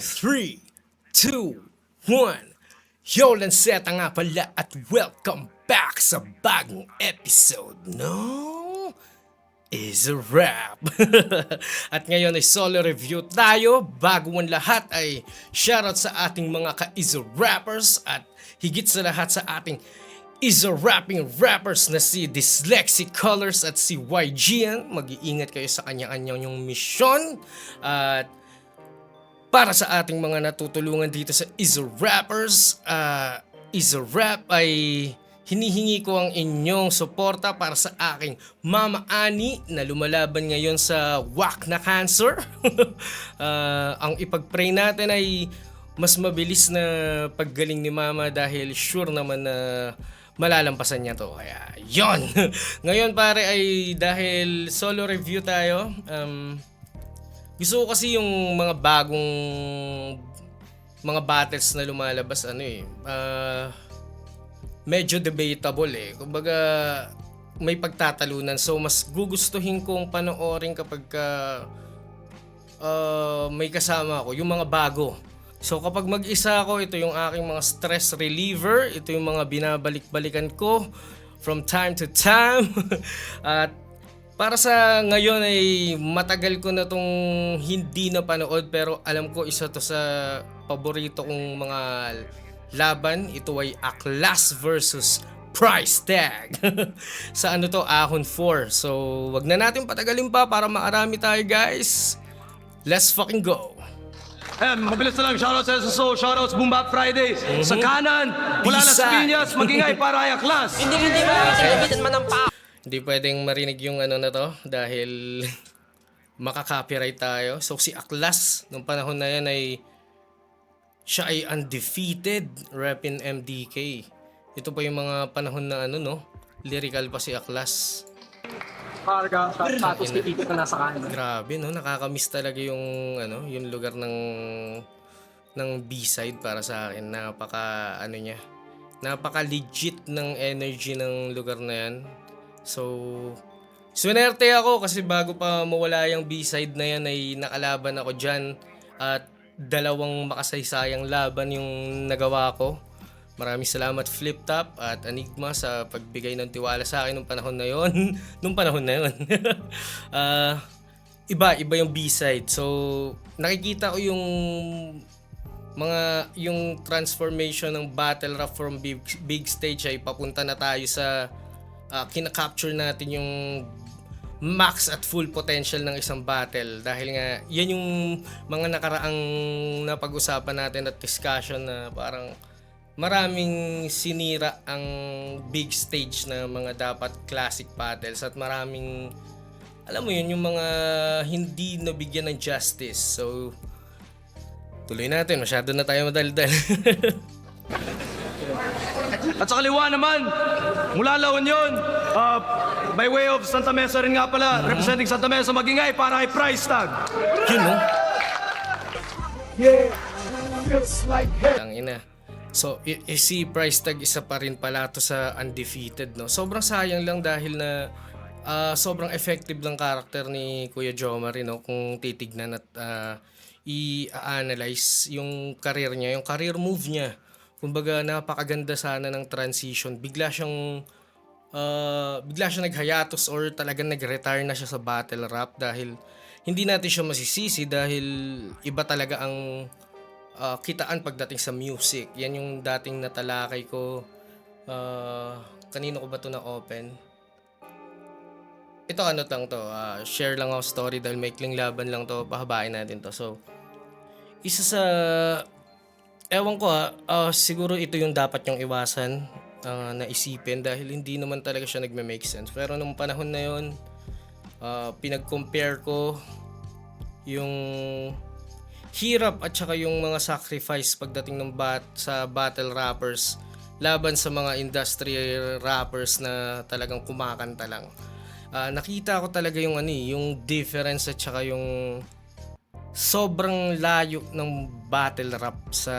3, 2, 1. Yo, Lanceta nga pala at welcome back sa bagong episode no is a Wrap. At ngayon ay solo review tayo. Bago ang lahat ay shoutout sa ating mga ka-Is a Rappers at higit sa lahat sa ating Is a Rapping Rappers na si Dyslexic Colors at si YGN. Mag-iingat kayo sa kanya-kanyang yung misyon. At para sa ating mga natutulungan dito sa Is a Rappers, Is a Rap ay hinihingi ko ang inyong suporta para sa aking Mama Ani na lumalaban ngayon sa wak na cancer. Ang ipag-pray natin ay mas mabilis na paggaling ni Mama dahil sure naman na malalampasan niya to. Kaya yon. Ngayon pare ay dahil solo review tayo. Gusto ko kasi yung mga bagong mga battles na lumalabas medyo debatable eh. Kumbaga may pagtatalunan, so mas gugustuhin kong panoorin kapag may kasama ako, yung mga bago. So kapag mag-isa ako, ito yung aking mga stress reliever, ito yung mga binabalik-balikan ko from time to time. At para sa ngayon ay matagal ko na tong hindi napanood pero alam ko isa to sa paborito kong mga laban. Ito ay Aklas versus Price Tag. Sa ano to? Ahon 4. So wag na natin patagalin pa para maarami tayo guys. Let's fucking go. Ayan, mabilis na lang. Shoutouts sa SSO, shoutouts Boom Bap Fridays. Sa kanan, mula Las B-side. Piñas, magingay para ay Aklas. Hindi mo sinabitan man ng pa. Hindi pwedeng marinig yung ano na to dahil makaka-copyright tayo. So si Aklas nung panahon na yan ay siya ay undefeated repping MDK. Ito pa yung mga panahon na lyrical pa si Aklas. Karga, status ni Tito na nasa kanan. Grabe no, nakakamiss talaga yung yung lugar ng B-side para sa akin. Napaka legit ng energy ng lugar na yan. So swinerte ako kasi bago pa mawala yung B-side na yan ay nakalaban ako dyan at dalawang makasaysayang laban yung nagawa ko. Maraming salamat Flip Top at Enigma sa pagbigay ng tiwala sa akin nung panahon na yon. Iba yung B-side. So nakikita ko yung transformation ng battle rap from big stage ay papunta na tayo sa kina-capture natin yung max at full potential ng isang battle dahil nga yan yung mga nakaraang napag-usapan natin at discussion na parang maraming sinira ang big stage na mga dapat classic battles at maraming alam mo yun yung mga hindi nabigyan ng justice. So tuloy natin, masyado na tayo madaldal. At sa kaliwa naman, mula La Union, by way of Santa Mesa rin nga pala, representing Santa Mesa, magingay para ay Price Tag. Yun no? Tangina. So, si Price Tag isa pa rin pala to sa undefeated, no? Sobrang sayang lang dahil na sobrang effective lang karakter ni Kuya Jomar, no? Kung titignan at i-analyze yung career niya, yung career move niya. Kumbaga, napakaganda sana ng transition. Bigla siyang nag-hiatus or talagang nag-retire na siya sa battle rap dahil hindi natin siya masisisi dahil iba talaga ang kitaan pagdating sa music. Yan yung dating natalakay ko. Kanino ko ba ito na-open? Ito share lang ako story dahil may kling laban lang to. Pahabain natin to. So, isa sa ewan ko siguro ito yung dapat yung iwasan na isipin dahil hindi naman talaga siya nagme-make sense. Pero nung panahon na yon, pinag-compare ko yung hirap at saka yung mga sacrifice pagdating ng sa battle rappers laban sa mga industry rappers na talagang kumakanta lang. Nakita ko talaga yung yung difference at saka yung sobrang layo ng battle rap sa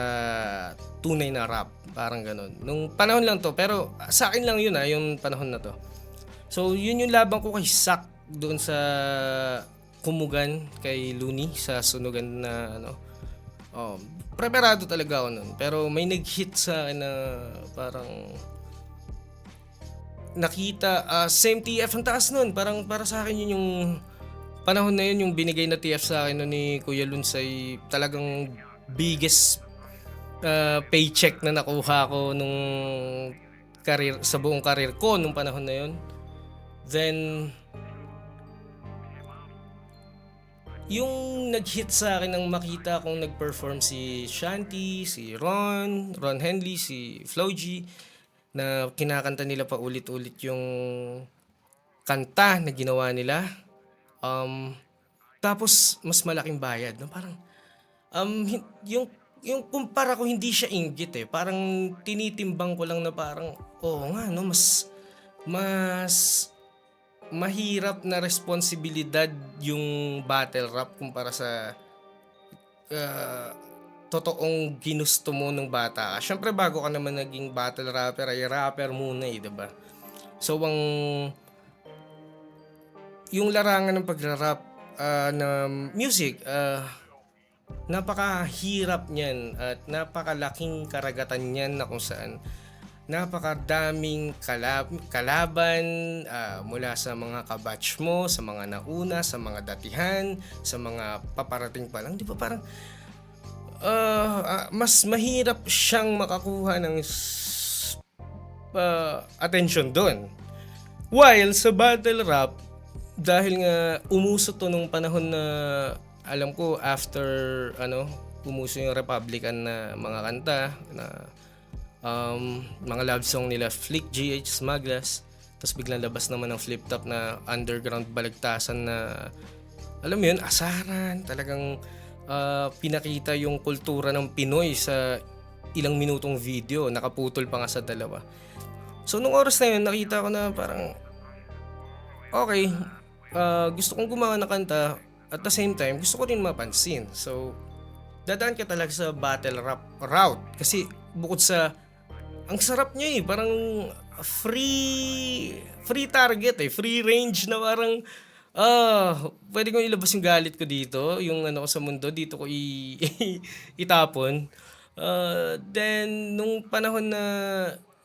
tunay na rap, parang ganun. Nung panahon lang to, pero sa akin lang yun yung panahon na to. So yun yung laban ko kay Sak doon sa Kumugan kay Looney sa sunugan na Preparado talaga ako nun. Pero may nag-hit sa akin na parang nakita, same TF ang taas nun. Parang para sa akin yun yung panahon na yun, yung binigay na TF sa akin nun ni Kuya Lunsay, talagang biggest paycheck na nakuha ko nung career, sa buong career ko nung panahon na yun. Then yung nag-hit sa akin nang makita kong nag-perform si Shanty, si Ron Henley, si Flo G, na kinakanta nila pa ulit-ulit yung kanta na ginawa nila. Tapos mas malaking bayad, no? Parang yung kumpara ko, hindi siya inggit eh. Parang tinitimbang ko lang na parang oo nga, no, mas mahirap na responsibilidad yung battle rap kumpara sa totoong ginusto mo nung bata ka. Syempre bago ka naman naging battle rapper ay rapper muna eh, 'di ba? So yung larangan ng pagra-rap na music, napakahirap niyan at napakalaking karagatan niyan na kung saan napakadaming kalaban mula sa mga kabatch mo, sa mga nauna, sa mga datihan, sa mga paparating pa lang. Di ba parang mas mahirap siyang makakuha ng attention doon. While sa battle rap, dahil nga umuso to nung panahon na alam ko after umuso yung Republican na mga kanta na mga love song nila Flick, GH, Smaglas, tapos biglang labas naman ng Flip Top na underground balagtasan na alam mo yun, asaran, talagang pinakita yung kultura ng Pinoy sa ilang minutong video, nakaputol pa nga sa dalawa. So nung oras na yun, nakita ko na parang okay, gusto kong gumawa ng kanta, at the same time gusto ko rin mapansin. So dadaan ka talaga sa battle rap route kasi bukod sa ang sarap niya eh, parang free target eh, free range na parang pwede kong ilabas yung galit ko dito, yung ko sa mundo dito ko itapon. Then nung panahon na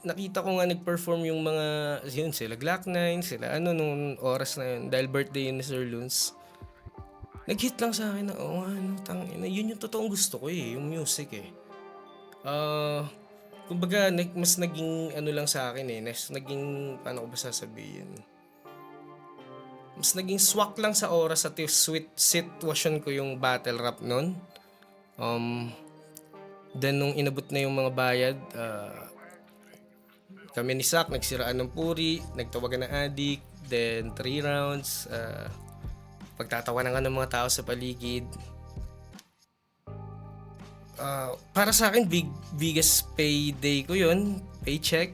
nakita ko nga nag-perform yung mga yun, sila Glock 9, sila nung oras na yun, dahil birthday yun ni Sir Luns, nag-hit lang sa akin na tangina, yun yung totoong gusto ko eh, yung music eh. Kumbaga mas naging lang sa akin eh, mas naging paano ko ba sasabihin, mas naging swak lang sa oras at yung sweet situation ko yung battle rap nun. Then nung inabot na yung mga bayad, kami ni Sak nagsiraan ng puri, nagtawagan ng adik, then 3 rounds, pagtatawanan ng mga tao sa paligid. Para sa akin biggest payday ko yun, paycheck.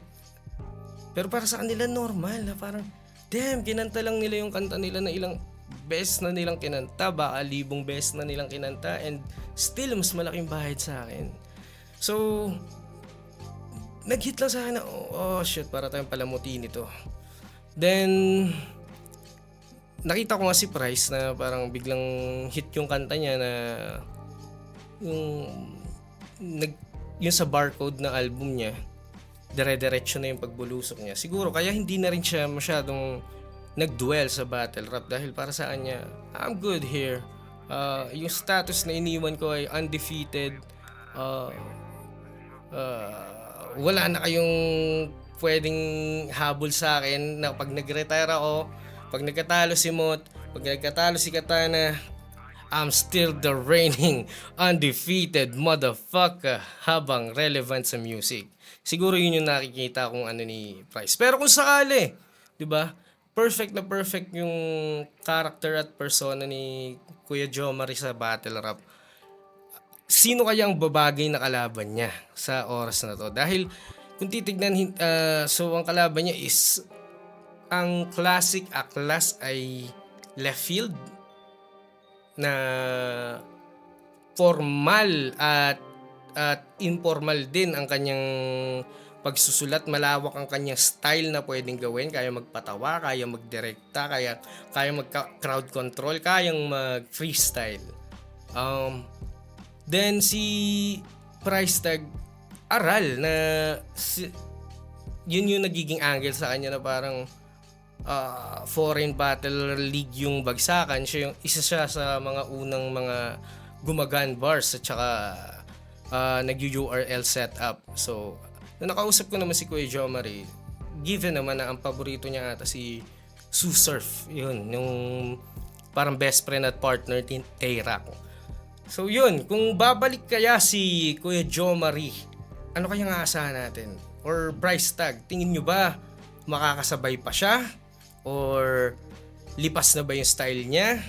Pero para sa kanila normal na parang damn, kinanta lang nila yung kanta nila na ilang beses na nilang kinanta, baka 1,000 beses na nilang kinanta, and still mas malaking bayad sa akin. So nag-hit lang sa akin na oh shit, para tayong palamuti nito. Then nakita ko nga si Price na parang biglang hit yung kanta niya na yung sa barcode na album niya, dire-diretso na yung pagbulusok niya. Siguro kaya hindi na rin siya masyadong nag-dwell sa battle rap dahil para sa kanya, I'm good here. Yung status na iniwan ko ay undefeated. Wala na kayong pwedeng habol sa akin na pag nag-retire ako, pag nagkatalo si Mot, pag nagkatalo si Katana, I'm still the reigning undefeated motherfucker habang relevant sa music. Siguro yun yung nakikita kong ni Price. Pero kung sakali, 'di ba? Perfect na perfect yung character at persona ni Kuya Jomari sa battle rap. Sino kaya ang babagay na kalaban niya sa oras na to? Dahil kung titignan, so ang kalaban niya is ang classic Aklas ay left field na formal at informal din ang kanyang pagsusulat. Malawak ang kanyang style na pwedeng gawin. Kaya magpatawa, kaya magdirekta, kaya mag-crowd control, kayang mag-freestyle. Then si price tag, aral na yun yung nagiging angle sa kanya na parang foreign battle league yung bagsakan. Isa siya sa mga unang mga gumagan bars at saka nag-URL setup. So, nung nakausap ko naman si Kuya Jomari, given naman na ang paborito niya ata si Sue Surf. Yun, yung parang best friend at partner ni Tay-Rock. So yun, kung babalik kaya si Kuya Jomari, ano kaya nga asahan natin? Or price tag, tingin nyo ba makakasabay pa siya? Or lipas na ba yung style niya?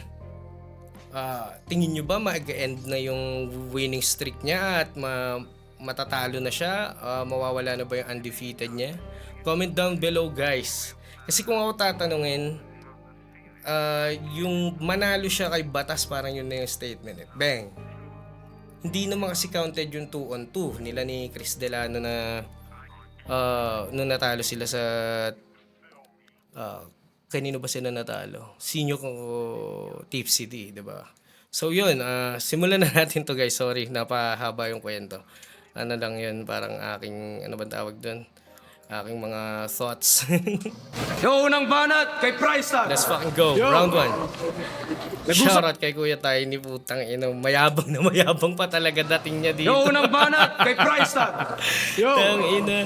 Tingin nyo ba mag-end na yung winning streak niya at matatalo na siya? Mawawala na ba yung undefeated niya? Comment down below guys. Kasi kung ako tatanungin, yung manalo siya kay Batas, parang yun na yung statement. Bang! Hindi naman kasi counted yung 2-on-2 nila ni Chris Delano na nung natalo sila sa kanino ba sila natalo? Sinyo ko Tipsy D, diba? So yun, simulan na natin to guys. Sorry, napahaba yung kwento. Ano lang yun, parang aking, ano ba tawag doon? Aking mga thoughts. Yung unang banat kay Price Tag. Let's fucking go. Round 1. Shoutout kay Kuya Tiny, putang ina. Mayabang na mayabang pa talaga dating niya dito. Yung unang banat kay Price Tag. Tang ina.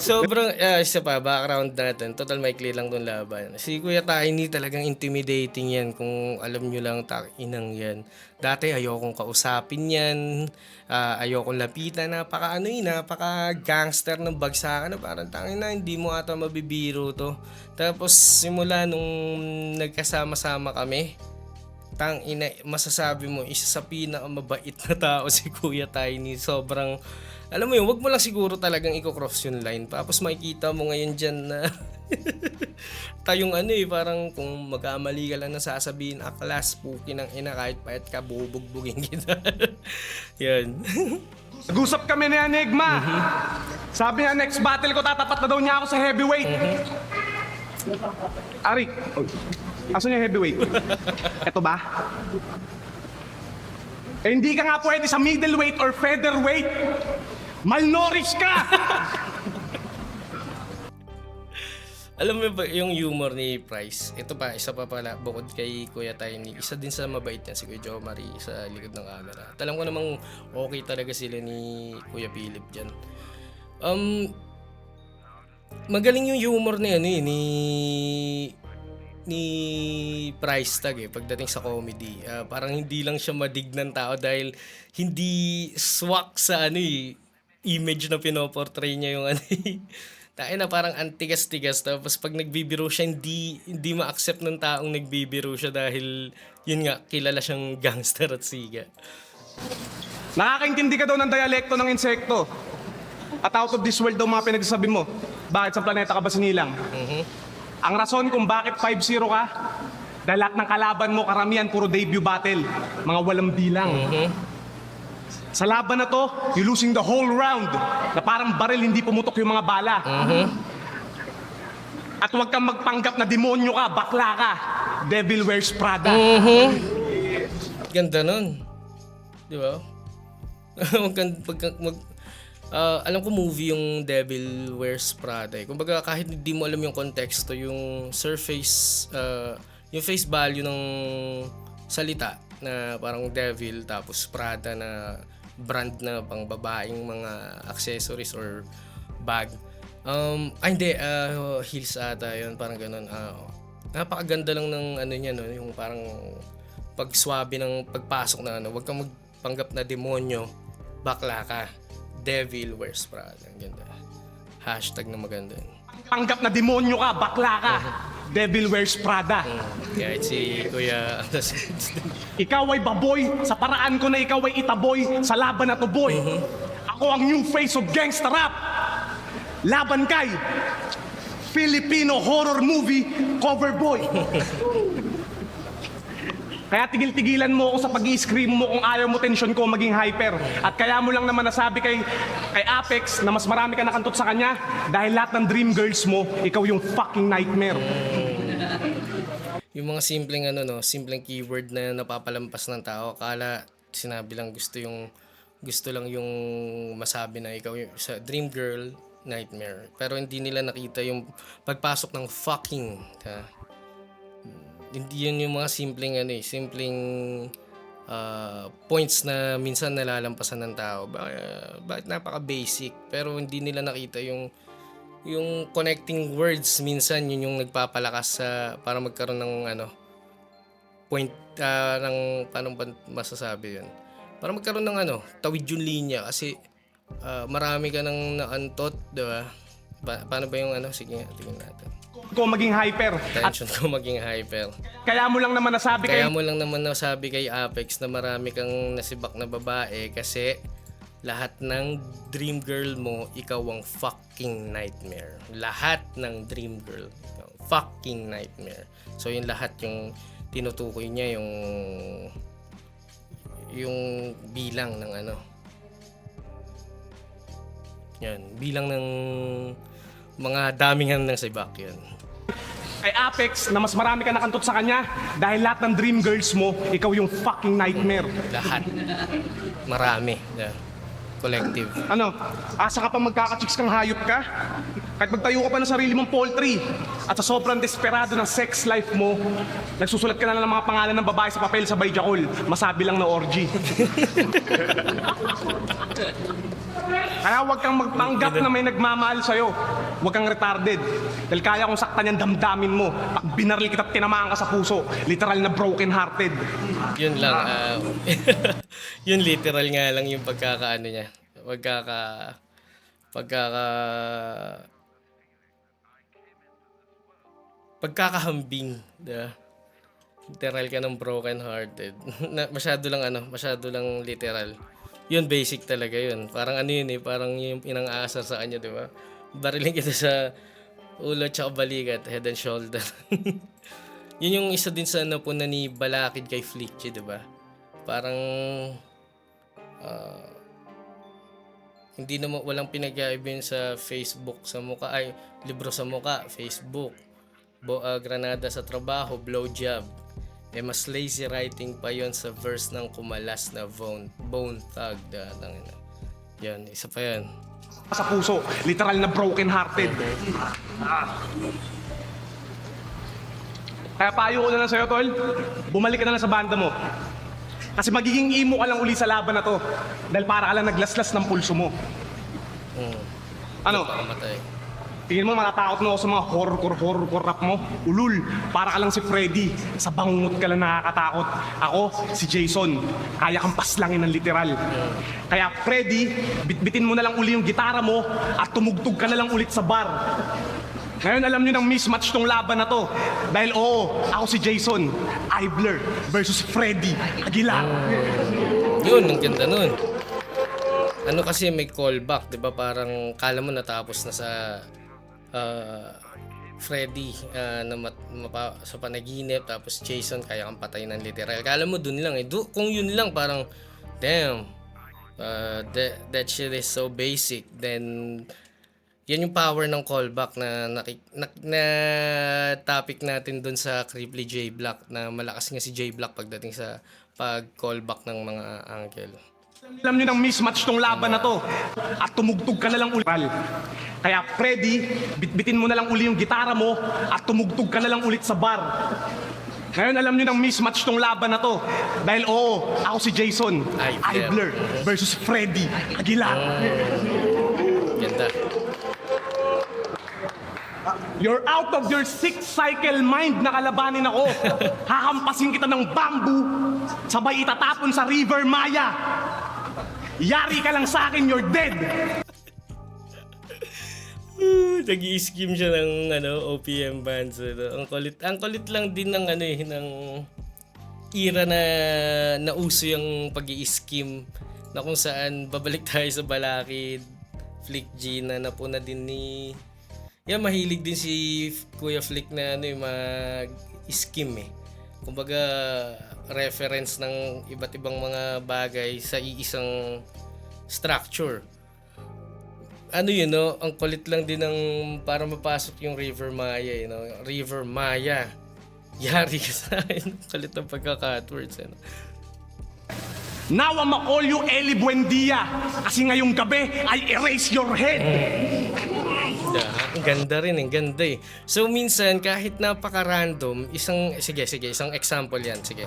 Sobrang, isa pa, background natin. Total maikli lang tong laban. Si Kuya Tiny talagang intimidating yan. Kung alam nyo lang, inang yan. Dati ayokong kausapin yan. Ayokong lapitan. Napaka gangster ng bagsakan na parang tangin na, hindi mo ata mabibiro to. Tapos simula nung nagkasama-sama kami, tang ina, masasabi mo isa sa pinakamabait na tao si Kuya Tiny. Sobrang, alam mo yun, wag mo lang siguro talagang i-cross yung line. Tapos makikita mo ngayon dyan na tayong parang kung magkamali ka lang na sasabihin, aklas, puki ng ina, kahit pahit ka, bubugbugin kita. Yan. Nag-usap kami ni Enigma. Sabi niya, next battle ko, tatapat na daw niya ako sa heavyweight. Ari, asan yung heavyweight? Eto ba? Hindi ka nga pwede sa middleweight or featherweight. Malnourished ka! Alam mo ba yung humor ni Price? Ito pa, isa pa pala, bukod kay Kuya Tiny, isa din sa mabait niya si Kuya Jomari sa likod ng camera. At alam ko namang okay talaga sila ni Kuya Philip dyan. Magaling yung humor na yan ni Price Tag pagdating sa comedy. Parang hindi lang siya madignan tao dahil hindi swak sa image na pinoportray niya yung tayo na parang antigas-tigas, tapos pag nagbibiro siya, hindi ma-accept ng taong nagbibiro siya dahil yun nga, kilala siyang gangster at siga. Nakakaintindi ka daw ng dialekto ng insekto. At out of this world daw mga pinagsasabi mo. Bakit sa planeta ka ba sinilang? Ang rason kung bakit 5-0 ka, dahil lahat ng kalaban mo, karamihan, puro debut battle. Mga walang bilang. Sa laban na to, you losing the whole round. Na parang baril, hindi pumutok yung mga bala. At huwag kang magpanggap na demonyo ka, bakla ka. Devil wears Prada. Ganda nun. Di ba? Alam ko movie yung Devil Wears Prada. Kumbaga kahit hindi mo alam yung konteksto, yung surface, yung face value ng salita na parang devil tapos Prada na brand na pang babaeng mga accessories or bag. Hindi, heels ata yun, parang ganun. Napakaganda lang ng niya, no? Yung parang pagswabe ng pagpasok na wag kang magpanggap na demonyo, bakla ka. Devil wears Prada. Ang ganda. Hashtag na maganda. Panggap na demonyo ka, bakla ka. Devil wears Prada. Kahit si Kuya Ikaw ay baboy, sa paraan ko na ikaw ay itaboy, sa laban na to boy. Ako ang new face of gangsta rap. Laban kay Filipino horror movie cover boy. Kaya tigil-tigilan mo ako sa pag-i-scream mo kung ayaw mo tension ko maging hyper. At kaya mo lang naman nasabi kay Apex na mas marami ka nakantot sa kanya dahil lahat ng dream girls mo, ikaw yung fucking nightmare. Yung mga simpleng simpleng keyword na napapalampas ng tao, akala sinabi lang gusto lang yung masabi na ikaw yung sa dream girl nightmare. Pero hindi nila nakita yung pagpasok ng fucking. Hindi yun yung mga simpleng points na minsan nalalampasan ng tao. Bakit napaka-basic. Pero hindi nila nakita yung connecting words minsan yun yung nagpapalakas para magkaroon ng point ng paano ba masasabi yun. Para magkaroon ng tawid yung linya kasi marami ka nang naantot, di ba? Paano ba yung sige nga, tingnan natin. ko maging hyper. At Tension ko maging hyper. kaya mo lang naman nasabi Kaya kay mo lang naman nasabi kay Apex na marami kang nasibak na babae kasi lahat ng dream girl mo, ikaw ang fucking nightmare. Lahat ng dream girl, ikaw ang fucking nightmare. So yung lahat yung tinutukoy niya yung bilang ng yan, bilang ng mga damingan ng sibak yan. kay Apex na mas marami ka nakantot sa kanya dahil lahat ng dream girls mo, ikaw yung fucking nightmare. Lahat. Marami. Yeah. Collective. Asa ka pa magkaka-chicks kang hayop ka? Kahit magtayo ka pa ng sarili mong poultry at sa sobrang desperado ng sex life mo, nagsusulat ka na ng mga pangalan ng babae sa papel sa Bayjakol, masabi lang na orgy. Kaya huwag kang magpanggap na may nagmamahal sa'yo. Huwag kang retarded. Dahil kaya kong saktan yung damdamin mo. Pag binaril kita at tinamaan ka sa puso, literal na broken hearted. Yun lang. Yun literal nga lang yung pagkakaano niya. Pagkakahambing. Diba? Literal ka ng broken hearted. masyado lang literal. Yun basic talaga yun. Parang parang yung pinang-aasar sa kanya, di ba? Barilin kita sa ulo tsaka balikat, head and shoulder. Yun yung isa din sa napuna ni Balakid kay Flick, di ba? Parang hindi naman walang pinag-iiba yun sa Facebook sa muka ay libro sa muka, Facebook. Granada sa trabaho, blowjob. Mas lazy writing pa yon sa verse ng kumalas na Bone Thug. Yan, isa pa yan. Sa puso, literal na broken hearted. Kaya payo ko na lang sa'yo, tol. Bumalik ka na lang sa banda mo. Kasi magiging emo ka lang uli sa laban na to. Dahil para ka lang naglaslas ng pulso mo. Pakamatay. Tingin mo matatakot mo ako sa mga horror rap mo? Ulul, para ka lang si Freddy. Sa bangungot ka lang nakakatakot. Ako, si Jason. Kaya kang paslangin ng literal. Kaya Freddy, bitbitin mo na lang uli yung gitara mo at tumugtog ka na lang ulit sa bar. Ngayon alam nyo ng mismatch tong laban na to. Dahil ako si Jason. Ibler versus Freddy Aguilar. Yun, ang ganda nun. Kasi may callback, di ba? Parang kala mo natapos na sa Freddy sa panaginip, tapos Jason kaya kang patay ng literal. Kala mo dun lang kung yun lang parang damn, that shit is so basic. Then yan yung power ng callback na topic natin dun sa Cripply J Black, na malakas nga si J Black pagdating sa pag-callback ng mga angle. Alam nyo ng mismatch tong laban na to at tumugtog ka na lang ulit. Kaya Freddy, bitbitin mo na lang uli yung gitara mo at tumugtog ka na lang ulit sa bar. Ngayon alam nyo ng mismatch tong laban na to. Dahil ako si Jason Ibler versus Freddy Aguilar. Ganda. You're out of your 6-cycle mind na kalabanin ako. Hakampasin kita ng bamboo, sabay itatapon sa River Maya. Yari ka lang sa akin, you're dead. Nag-i-scheme siya ng OPM bands. Ang kulit lang din ng ng era na nauso yung pag-i-scheme, na kung saan babalik tayo sa Balakid, Flick G na napuna din ni mahilig din si Kuya Flick na mag-scheme Kumbaga reference ng iba't ibang mga bagay sa iisang structure. Ang kulit lang din ng para mapasok yung River Maya, River Maya. Yari ka sa akin. Kulit ng pagka-cut words, Now I'ma call you Eli Buendia kasi ngayong gabi I erase your head. Ang ganda rin, ang ganda eh. So minsan kahit napaka-random, isang example yan, sige.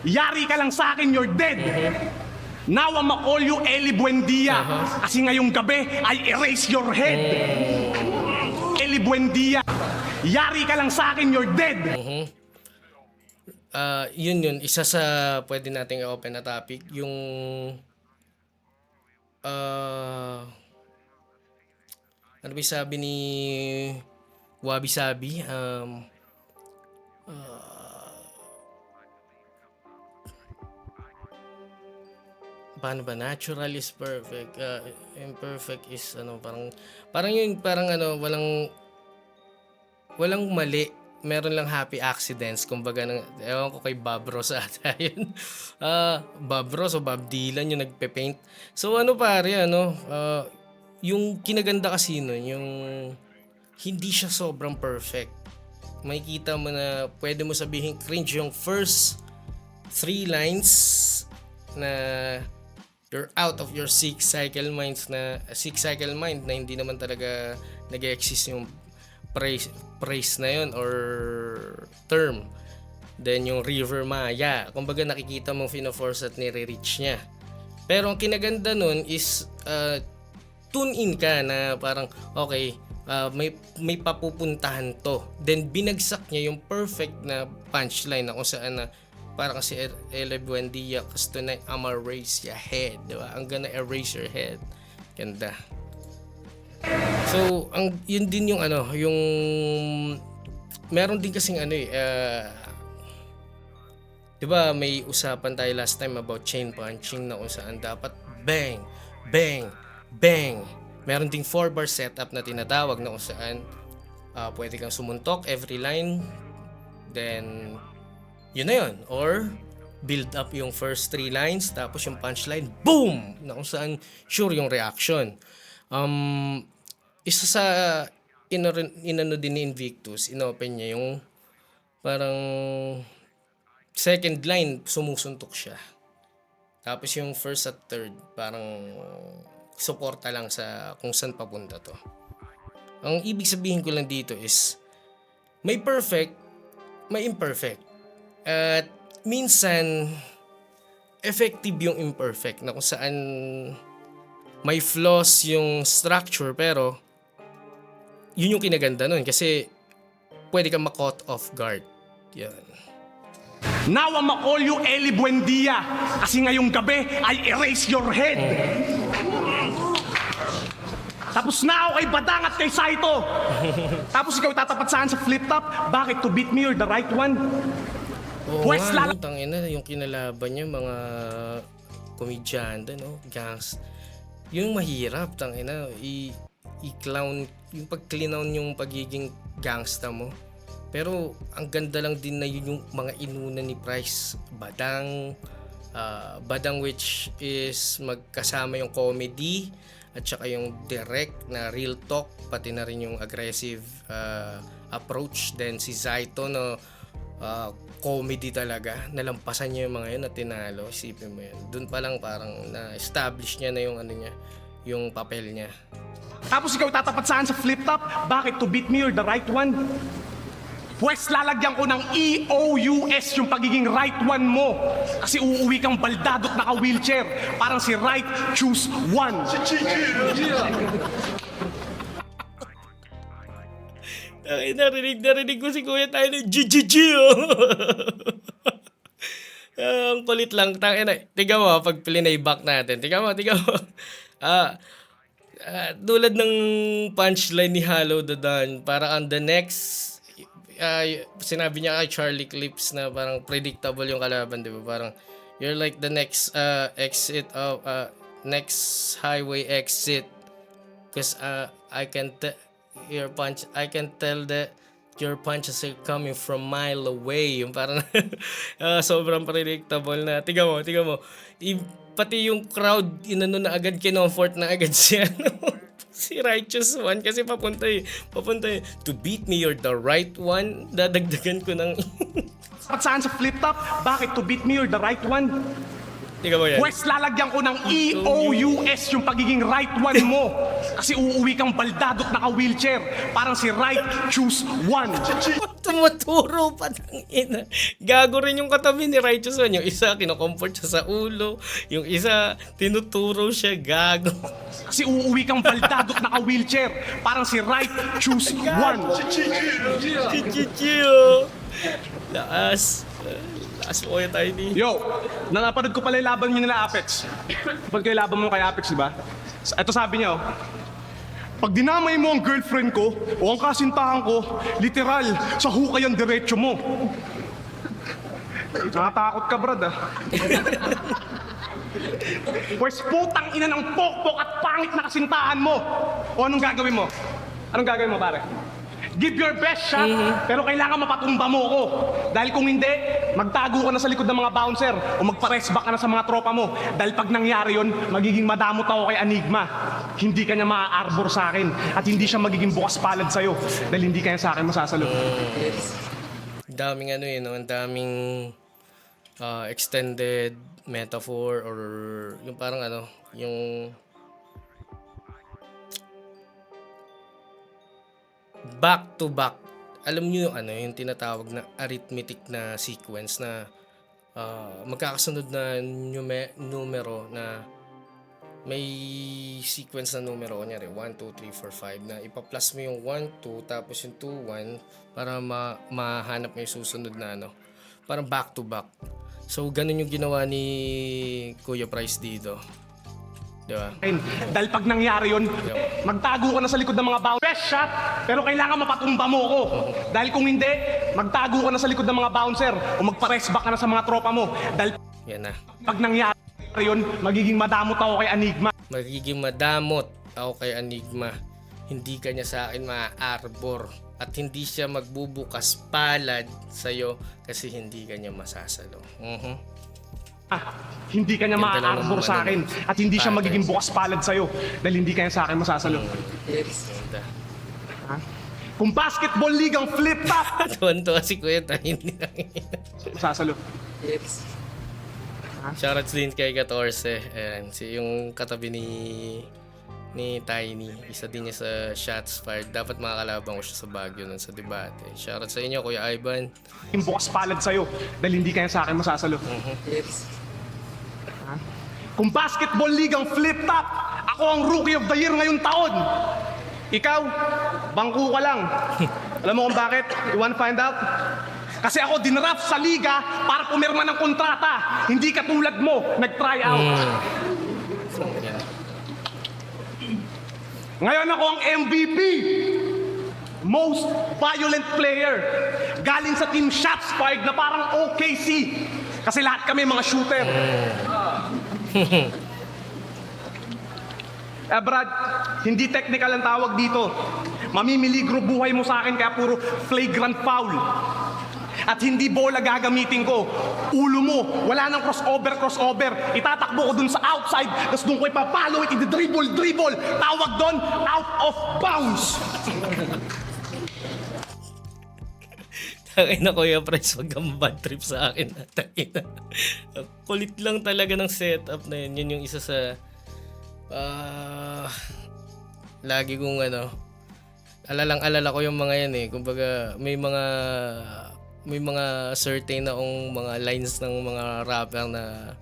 Yari ka lang sa akin, you're dead. Now I'ma call you Eli Buendia kasi ngayong gabi I erase your head. Eli Buendia, yari ka lang sa akin, you're dead. Yun, isa sa pwede nating i-open na topic, yung ano ba yung sabi ni Wabi Sabi? Paano ba? Natural is perfect. Imperfect is parang yun, parang walang mali. Meron lang happy accidents. Kumbaga, ewan ko kay Bob Ross ata yun. Bob Ross o Bob Dylan yung nagpe-paint. So pare, yung kinaganda kasi nun, yung hindi siya sobrang perfect. Makikita mo na pwede mo sabihin cringe yung first 3 lines na you're out of your six cycle mind na hindi naman talaga nag-exist yung praise na yun or term. Then yung River Maya, kumbaga nakikita mong fino-force at nire-reach niya. Pero ang kinaganda nun is tune in ka na parang okay, may papupuntahan to. Then binagsak niya yung perfect na punchline na kung saan na parang si Eli Buendia, kasi tonight I'ma erase your head, diba? I'm gonna erase your head. Ganda. So, yun din yung yung meron din kasing diba may usapan tayo last time about chain punching na kung saan dapat bang, bang, bang. Meron ding 4-bar setup na tinatawag na kung saan pwede kang sumuntok every line, then yun na yun. Or build up yung first 3 lines, tapos yung punchline, boom! Na kung saan sure yung reaction. Isa sa inano din ni Invictus, inopen niya yung parang second line, sumusuntok siya. Tapos yung first at third, parang suporta lang sa kung saan papunta to. Ang ibig sabihin ko lang dito is may perfect, may imperfect. At minsan effective yung imperfect na kung saan may flaws yung structure, pero yun yung kinaganda nun kasi pwede kang ma-caught off guard. Yan. Now I'ma call you Eli Buendia kasi ngayong gabi I erase your head. Tapos na ako kay Badang at kay Saito. Tapos ikaw tatapat saan sa flip top? Bakit? To beat me or the right one? Oo nga, tangina, yung kinalaban niya mga komedyante, no? Gangs. Yung mahirap, tangina, i-clown, yung pag-clown yung pagiging gangsta mo. Pero ang ganda lang din na yun yung mga inuna ni Price. Badang which is magkasama yung comedy at saka yung direct na real talk, pati na rin yung aggressive approach. Then si Zaito, no, comedy talaga, nalampasan niya yung mga yun at tinalo. Isipin mo yun, dun pa lang parang na-establish niya na yung niya, yung papel niya. Tapos ikaw tatapat saan sa flip top? Bakit? To beat me or the right one? Pwes lalagyan ko ng EOUS yung pagiging right one mo. Kasi uuwi kang baldadot naka-wheelchair. Parang si right, choose one. Narinig ko si Kuya tayo ng GGG. Ang kulit lang. Tiga mo, pag plinayback natin. Tiga mo. Tulad ng punchline ni Hollow the Don, parang on the next, sinabi niya kay Charlie Clips na parang predictable yung kalaban, di ba? Parang, you're like the next exit of, next highway exit. Because I can tell that your punches are coming from mile away. Yung parang sobrang predictable na. Tiga mo. Pati yung crowd, inano na agad, kinomfort na agad siya. Si Righteous One kasi papunta to beat me, you're the right one. Dadagdagan ko ng At saan sa flip top? Bakit? To beat me or the right one? Tingnan mo yan. Pwes lalagyan ko ng EOUS yung pagiging right one mo. Kasi uuwi kang baldadot naka-wheelchair. Parang si right, choose one. Tumuturo pa ng ina. Gago rin yung katabi ni Righteous One. Yung isa, kinokomfort siya sa ulo. Yung isa, tinuturo siya. Gago. Kasi uuwi kang baldadot naka-wheelchair. Parang si right, choose one. Chichichiyo. Lakas. Lakas mo kaya tayo ni. Yo, napanood ko pala yung laban nyo nila Apex. Kapag kayo laban mo kay Apex, di ba? Ito sabi niya, oh. Pag dinamay mo ang girlfriend ko o ang kasintahan ko, literal, sa hukay ang diretso mo. Nakatakot ka, brad, ah. Pwes putang ina ng pokpok at pangit na kasintahan mo. O anong gagawin mo? Anong gagawin mo, pare? Give your best shot, pero kailangan mapatumba mo ko. Dahil kung hindi, magtago ka na sa likod ng mga bouncer o magpa-rest back ka na sa mga tropa mo. Dahil pag nangyari yon, magiging madamot ako kay Enigma. Hindi ka niya maa-arbor sa akin at hindi siya magiging bukas palad sa'yo dahil hindi ka niya sa akin masasalo. Daming ano yun, no? Ang daming extended metaphor or yung parang ano, yung back to back. Alam niyo yung ano, yung tinatawag na arithmetic na sequence na magkakasunod na numero na may sequence na numero, kunyari 1, 2, 3, 4, 5 na ipa-plus mo yung 1, 2 tapos yung 2, 1 para mahanap mo yung susunod na ano. Parang back to back. So ganun yung ginawa ni Kuya Price dito. Diba? Dahil pag nangyari yon, magtago ka na sa likod ng mga bouncer. Best shot, pero kailangan mapatumba mo ko. Dahil kung hindi, magtago ka na sa likod ng mga bouncer o magpa-rest back ka na sa mga tropa mo. Dahil Yan na. pag nangyari yon, magiging madamot ako kay Enigma. Magiging madamot ako kay Enigma. Hindi ka niya sa akin ma-arbor at hindi siya magbubukas palad sa'yo kasi hindi ka niya masasalo. Hindi ka niya Ganda lang maa-arbor ng sa akin at hindi siya magiging bukas palad sa'yo dahil hindi ka niya sa akin masasalo. Ganda. Kung basketball league ang flip top, Tuwan-tuwa si Kuya Tayo. masasalo. Shoutouts din kay 14. Ayan, yung katabi ni Tiny. Isa din niya sa shots fired. Dapat makakalabang ko siya sa Baguio nun sa debate. Shoutout sa inyo, Kuya Ivan. Yung bukas palad sa'yo dahil hindi ka niya sa akin masasalo. Kung basketball league ang flip top, ako ang rookie of the year ngayong taon. Ikaw, bangko ka lang. Alam mo kung bakit? You wanna find out? Kasi ako dinraft sa liga para pumirma ng kontrata. Hindi katulad mo, nag-try out. Ngayon ako ang MVP. Most violent player. Galing sa team shots fired na parang OKC. Kasi lahat kami mga shooter. Brad, hindi technical ang tawag dito. Mamimiligro buhay mo sa akin kaya puro flagrant foul. At hindi bola gagamitin ko. Ulo mo, wala nang crossover. Itatakbo ko dun sa outside, tapos dun ko ipapalo it, i-dribble. Tawag dun, out of bounds. Tangin na Kuya Price, wag kang bad trip sa akin. Tangin na. Kulit lang talaga ng setup na yun. Yun yung isa sa lagi kong ano, alalang-alala ko yung mga yan eh. Kumbaga may mga certain na mga lines ng mga rapper na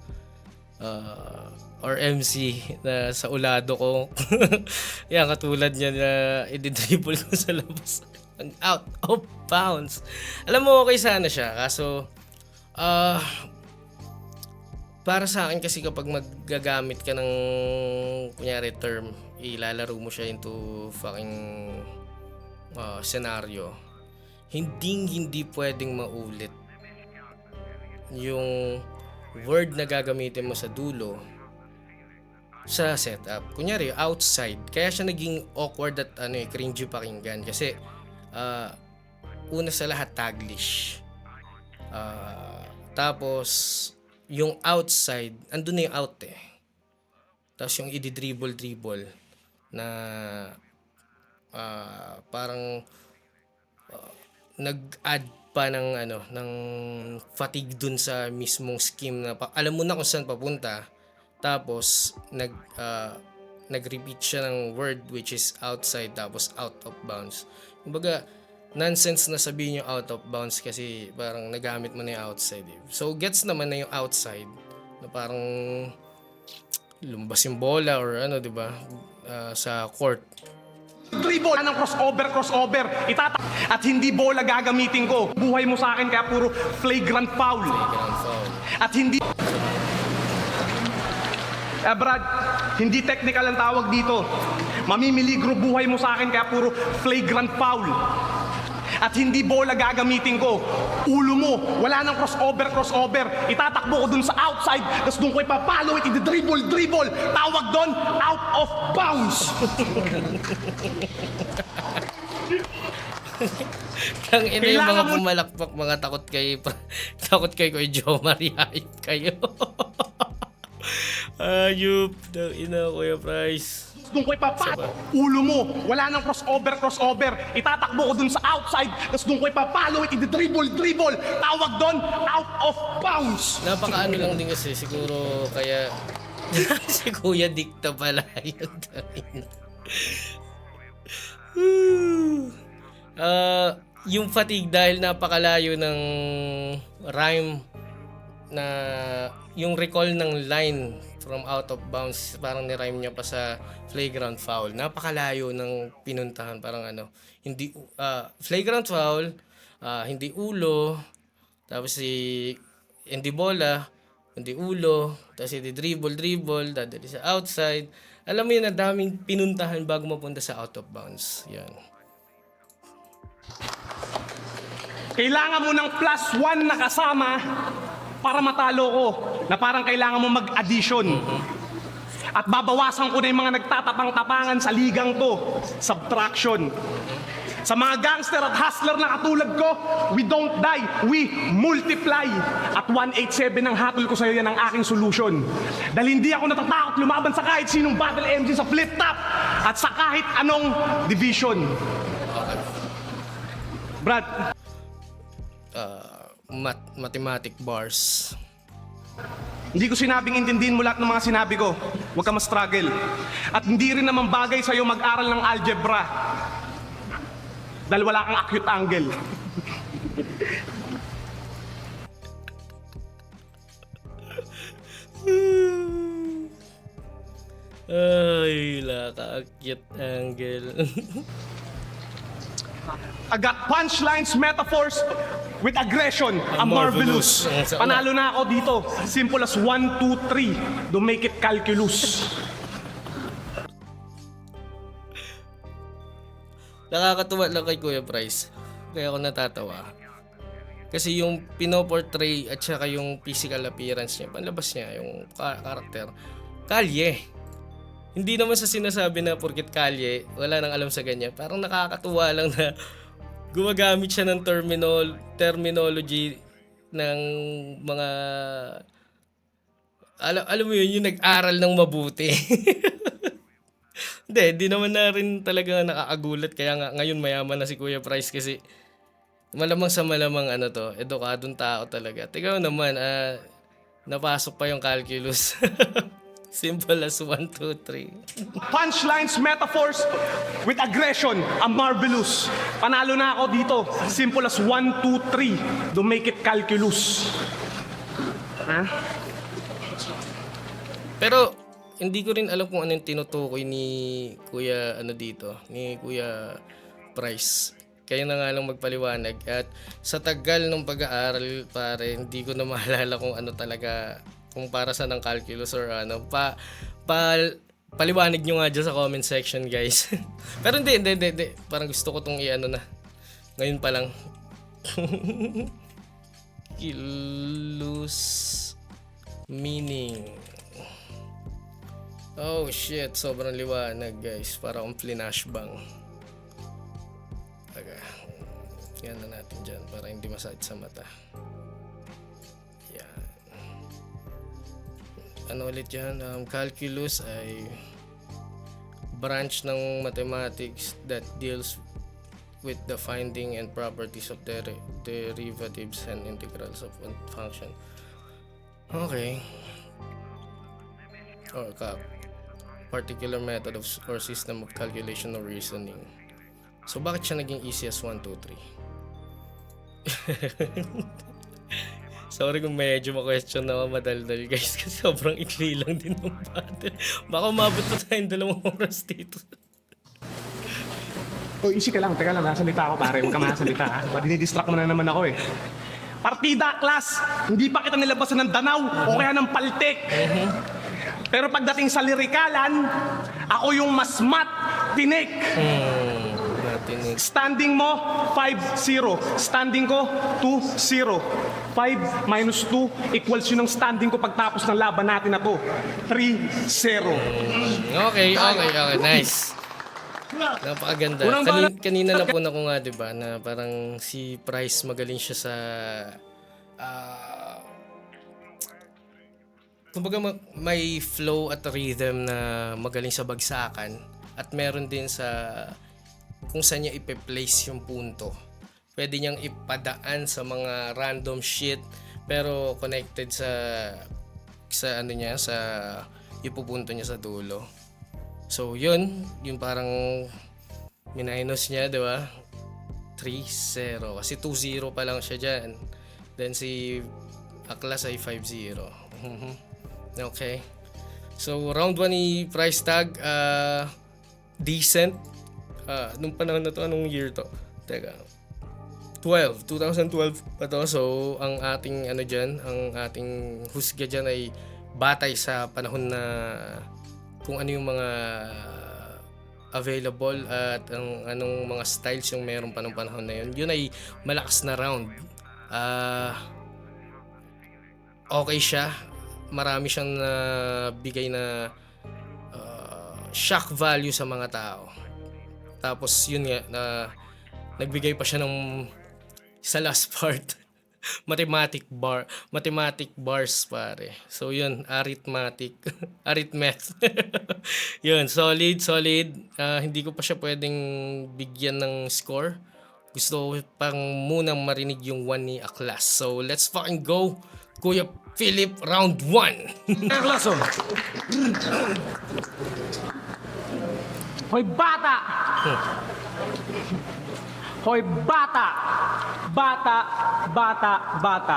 or MC na sa ulado ko. Yan, katulad niya na i-dribble ko sa labas. Out of bounds. Alam mo, okay sana siya. Kaso, para sa akin kasi kapag maggagamit ka ng kunyari term, ilalaro mo siya into fucking scenario, hindi pwedeng maulit yung word na gagamitin mo sa dulo sa setup. Kunyari, outside. Kaya siya naging awkward at cringy pakinggan kasi una sa lahat Taglish. Tapos yung outside, andun na yung out eh. Tapos yung i-dribble na parang nag-add pa ng ng fatigue dun sa mismong scheme na alam mo na kung saan papunta, tapos nag-repeat siya ng word which is outside tapos out of bounds. Kumbaga nonsense na sabihin yung out of bounds kasi parang nagamit mo na yung outside eh. So gets naman na yung outside na parang lumabas yung bola or di ba, sa court. Dribble ng crossover, itatak at hindi bola gagamitin ko. Buhay mo sa akin kaya puro flagrant foul. Ground foul. At hindi Brad, hindi technical ang tawag dito. Mamimiligro buhay mo sa akin kaya puro flagrant foul. At hindi bola gagamitin ko. Ulo mo, wala nang crossover. Itatakbo ko dun sa outside, tapos dun ko ipapalo it, dribble. Tawag dun, out of bounds. Kang ina yung mga Kailangan mo- pumalakpak, mga takot kayo Kuya Joe Maria, ayup kayo. Ayup, ina Kuya Price. Dun ko ipapalo. Ulo mo, wala nang crossover. Itatakbo ko dun sa outside, tapos dun ko ipapalo it, dribble. Tawag dun, out of bounds. Napakaano lang din kasi siguro kaya si Kuya Dikta pala yun. Yung fatigue dahil napakalayo ng rhyme na yung recall ng line from out of bounds, parang ni-rhyme niya pa sa flagrant foul. Napakalayo ng pinuntahan, parang hindi flagrant foul, hindi ulo, tapos hindi bola, hindi ulo, tapos hindi dribble, dadali sa outside. Alam mo yun, ang daming pinuntahan bago mapunta sa out of bounds. Yan. Kailangan mo ng +1 na kasama para matalo ko, na parang kailangan mo mag-addition. At babawasan ko na yung mga nagtatapang-tapangan sa ligang to. Subtraction. Sa mga gangster at hustler na katulad ko, we don't die, we multiply. At 187 ang hatol ko sa'yo, yan ang aking solution. Dahil hindi ako natatakot lumaban sa kahit sinong battle MC sa flip top at sa kahit anong division. Brad, Mathematic bars. hindi ko sinabing intindihin mo lahat ng mga sinabi ko. Huwag ka ma-struggle. At hindi rin naman bagay sa'yo mag-aral ng algebra. Dahil wala kang acute angle. Ay, laka-cute angle. I got punchlines, metaphors, with aggression. I'm marvelous. marvelous. Panalo na ako dito. Simple as 1, 2, 3. Don't make it calculus. Nakakatuwa lang kay Kuya Price. Kaya ako natatawa. Kasi yung pinoportray at saka yung physical appearance niya, panlabas niya, yung karakter, kalye. Hindi naman sa sinasabi na porket kalye, wala nang alam sa ganyan. Parang nakakatuwa lang na gumagamit siya ng terminology ng mga alam mo yun, yung nag-aral ng mabuti. Hindi naman na rin talaga nakakagulat. Kaya nga ngayon mayaman na si Kuya Price kasi malamang sa malamang edukadong tao talaga. Ikaw naman, napasok pa yung calculus. Simple as 1, 2, 3. Punchlines, metaphors, with aggression. I'm marvelous. Panalo na ako dito. Simple as 1, 2, 3. Don't make it calculus. Ha? Pero hindi ko rin alam kung ano yung tinutukoy ni Kuya ni Kuya Price. Kaya na nga lang magpaliwanag. At sa tagal ng pag-aaral, pare, hindi ko na maalala kung ano talaga, kung para saan ang calculus or paliwanag nyo nga dyan sa comment section, guys. Pero hindi. Parang gusto ko tong na. Ngayon pa lang. Kilus meaning. Oh shit, sobrang liwanag, guys. Para akong flashbang. Taga. Yan na natin dyan para hindi masakit sa mata. Yan. Ano ulit yan? Calculus ay branch ng mathematics that deals with the finding and properties of derivatives and integrals of one function. Okay. Or particular method of or system of calculation or reasoning. So bakit siya naging easy as 1, 2, 3? Sorry kung medyo ma-question na ako madaldal guys kasi sobrang ikli lang din ng battle. Baka umabot pa tayong 2 oras dito. Oh, easy ka lang. Teka lang, nasalita ako pare. Huwag ka masalita ha. Dinidistract mo na naman ako eh. Partida, class! Hindi pa kita nilabasan ng danaw o kaya ng paltek. Pero pagdating sa lirikalan, ako yung mas tinik. Natinig. Standing mo, 5-0. Standing ko, 2-0. 5 minus 2 equals yun ang standing ko pagtapos ng laban natin na to. 3-0. Okay. Nice. Napakaganda. Kanina na po na ko nga, 'di ba, na parang si Price magaling siya sa kumbaga may flow at rhythm na magaling sa bagsakan at meron din sa kung saan niya ipe-place yung punto. Pwede niyang ipadaan sa mga random shit pero connected sa ano niya, sa ipupunto niya sa dulo. So yun parang minus niya, 'di ba? 3-0 kasi 2-0 pa lang siya diyan. Then si Aklas ay 5-0. Okay. So round 1 ni Price Tag decent. Nung panahon na to, anong year to? Teka. 2012 pa to. So ang ating ano diyan, ang ating husga diyan ay batay sa panahon na kung ano yung mga available at ang anong mga styles yung meron pa nung panahon na yun. Yun ay malakas na round. Okay siya. Marami siyang bigay na shock value sa mga tao. Tapos yun nga, nagbigay pa siya ng sa last part. Mathematic bars pare. So yun, arithmetic. Yun, solid. Hindi ko pa siya pwedeng bigyan ng score. Gusto ko pang munang marinig yung 1 ni Aklas. So let's fucking go. Kuya Philip, round 1. Aklas, oh. Hoy bata! Hoy bata! Bata!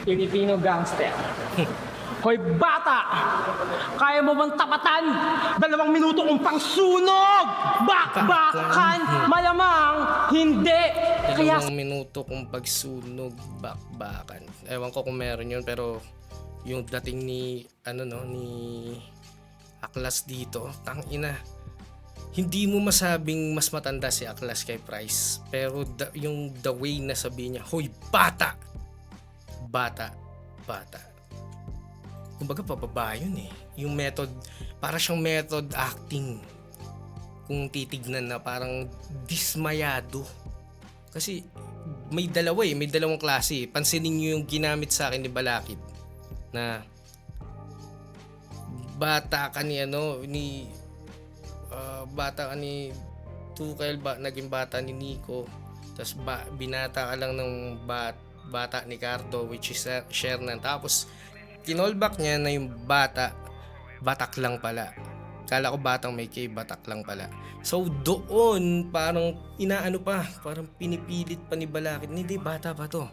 Filipino gangster. Hoy bata! Kaya mo bang tapatan? 2 minuto kong pangsunog! Bakbakan! Malamang hindi! Kaya 2 minuto kung pagsunog, bakbakan. Ewan ko kung meron yun, pero yung dating ni Aklas dito, tangina. Hindi mo masabing mas matanda si Aklas kay Price, pero yung the way na sabi niya, hoy bata. Kumbaga pababa yun eh. Yung method, para siyang method acting. Kung titignan na parang dismayado. Kasi may dalawang klase. Pansinin niyo yung ginamit sa akin ni Balakid na bata ka ni Tukel, naging bata ni Nico, tapos binata ka lang ng bata ni Cardo, which is Shernan, tapos kinolback niya na yung batak lang pala. Kala ko batang may K, batak lang pala. So doon parang parang pinipilit pa ni Balakid, hindi, bata pa to.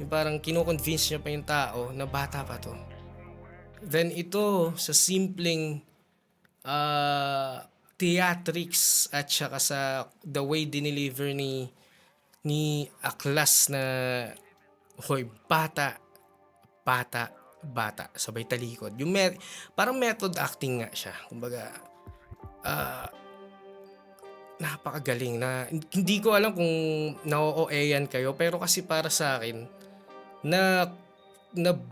Yung parang kino-convince niya pa yung tao na bata pa to. Then ito sa simpleng theatrics at saka sa the way dineliver ni Aklas na hoy bata sabay talikod. Yung parang method acting nga siya. Kumbaga napakagaling na hindi ko alam kung na-OA-yan kayo, pero kasi para sa akin na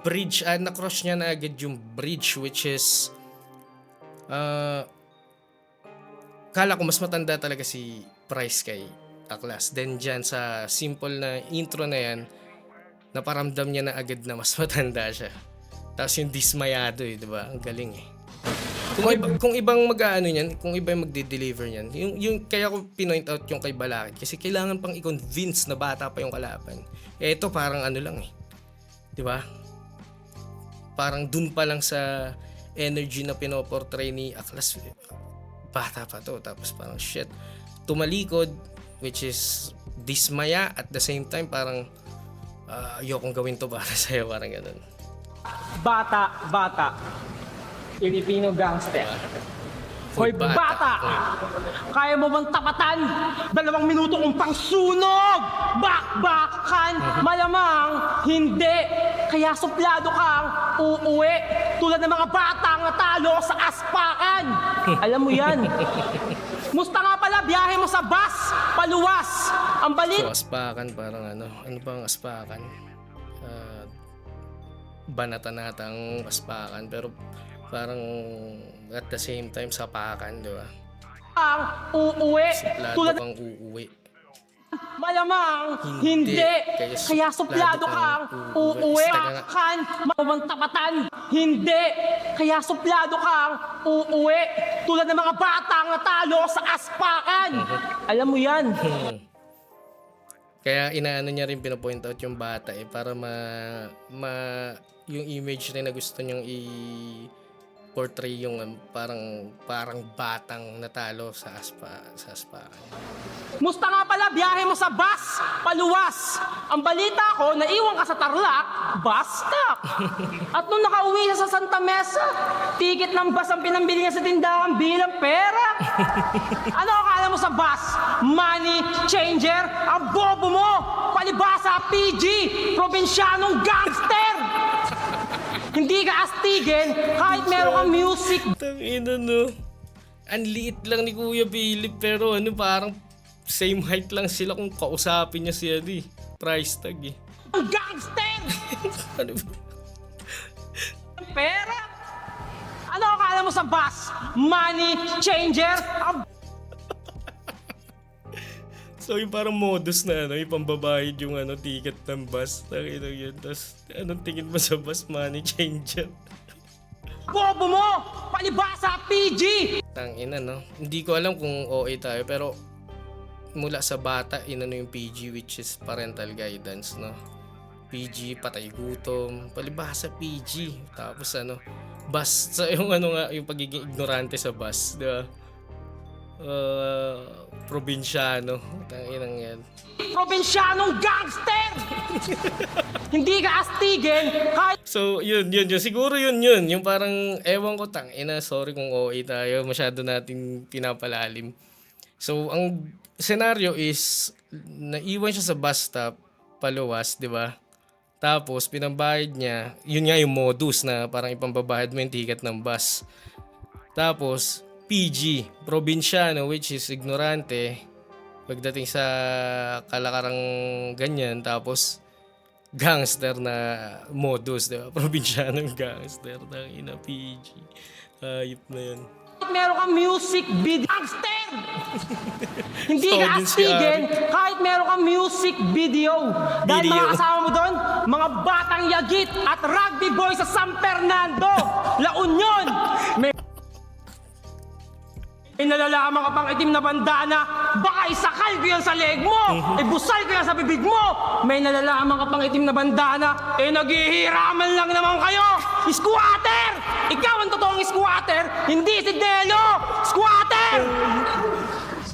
bridge na-cross niya na agad yung bridge, which is kala ko mas matanda talaga si Price kay Aklas. Then dyan sa simple na intro na yan, naparamdam niya na agad na mas matanda siya. Tapos yung dismayado diba? Ang galing eh. Kung ibang mag-aano niyan, kung iba yung magde-deliver niyan, yung kaya ko pinoint out yung kay Balakid kasi kailangan pang i-convince na bata pa yung kalaban. Eh ito parang ano lang eh. 'Di ba? Parang dun pa lang sa energy na pinoportray ni Aklas, bata pa to, tapos parang shit, tumalikod, which is dismaya at the same time parang ayokong gawin to para sa'yo, parang ganun. Bata. Filipino gangster. Hoy, Bata. bata! Kaya mo bang tapatan? 2 minuto kong pangsunog! Bakbakan! Malamang hindi! Kaya suplado kang uuwi tulad ng mga batang natalo sa aspakan! Alam mo yan! Musta nga pala biyahe mo sa bus? Paluwas! Ang balit! So aspakan parang ano ba ang aspakan? Banata-natang aspakan pero parang at the same time sapakan, di ba? Ang uuwi Suplado tulad kang uuwi. malamang hindi. Kaya suplado kang uuwi. Kan mabang tapatan. Hindi. Kaya suplado kang uuwi tulad ng mga batang natalo sa aspakan. Alam mo yan. Kaya inaano niya rin pinapoint out yung bata eh para yung image na gusto niyang portray yung parang batang natalo sa aspakan. Musta nga pala biyahe mo sa bus? Paluwas. Ang balita ko, naiwan ka sa Tarlac, bus stop. At nung nakauwi siya sa Santa Mesa, ticket ng bus ang pinambili niya sa tindahan bilang pera. Ano akala mo sa bus? Money changer? Ang bobo mo! Palibasa PG! Probinsyanong gangster! Hindi ka astigin kahit meron kang music. Tangina no. Ang liit lang ni Kuya Philip pero parang same height lang sila kung kausapin niya si price tag eh. Gangster! Ano ba? Pera? Ano akala mo sa bus? Money changer? Ang So yung parang modus na yung pambabayad yung ticket ng bus. Tangina yun. Tapos anong tingin mo sa bus? Money changer. bobo mo! Palibasa PG! Tangina no. Hindi ko alam kung OA tayo pero mula sa bata yung PG which is parental guidance no. PG patay gutom, palibhasa PG. Tapos bus sa yung yung pagiging ignorante sa bus, di ba? Probinsyano. Tanginang yan. Probinsyanong gangster! Hindi ka astigin kahit So, yun. Siguro yun. Yung parang, ewan ko, sorry kung OA tayo. Masyado natin pinapalalim. So, ang senaryo is, naiwan siya sa bus stop, paluwas, di ba? Tapos, pinambayad niya, yun nga yung modus na parang ipambabayad mo yung ticket ng bus. Tapos, PG, probinsyano, which is ignorante, pagdating sa kalakarang ganyan, tapos gangster na modus, diba? Probinsyanong gangster, tangina PG. Ayop na yun. meron kang music video. Gangster! Hindi ka Solid si astigin kahit meron kang music video. Dahil Video. mga kasama mo doon, mga batang yagit at rugby boy sa San Fernando, La Union. May nalalaman ka pang itim na bandana, baka isakal ko yan sa leeg mo, ibusal ko yan sa bibig mo. May nalalaman ka pang itim na bandana, naghihiraman lang naman kayo. Squatter! Ikaw ang totoong squatter, hindi si Delo! Squatter!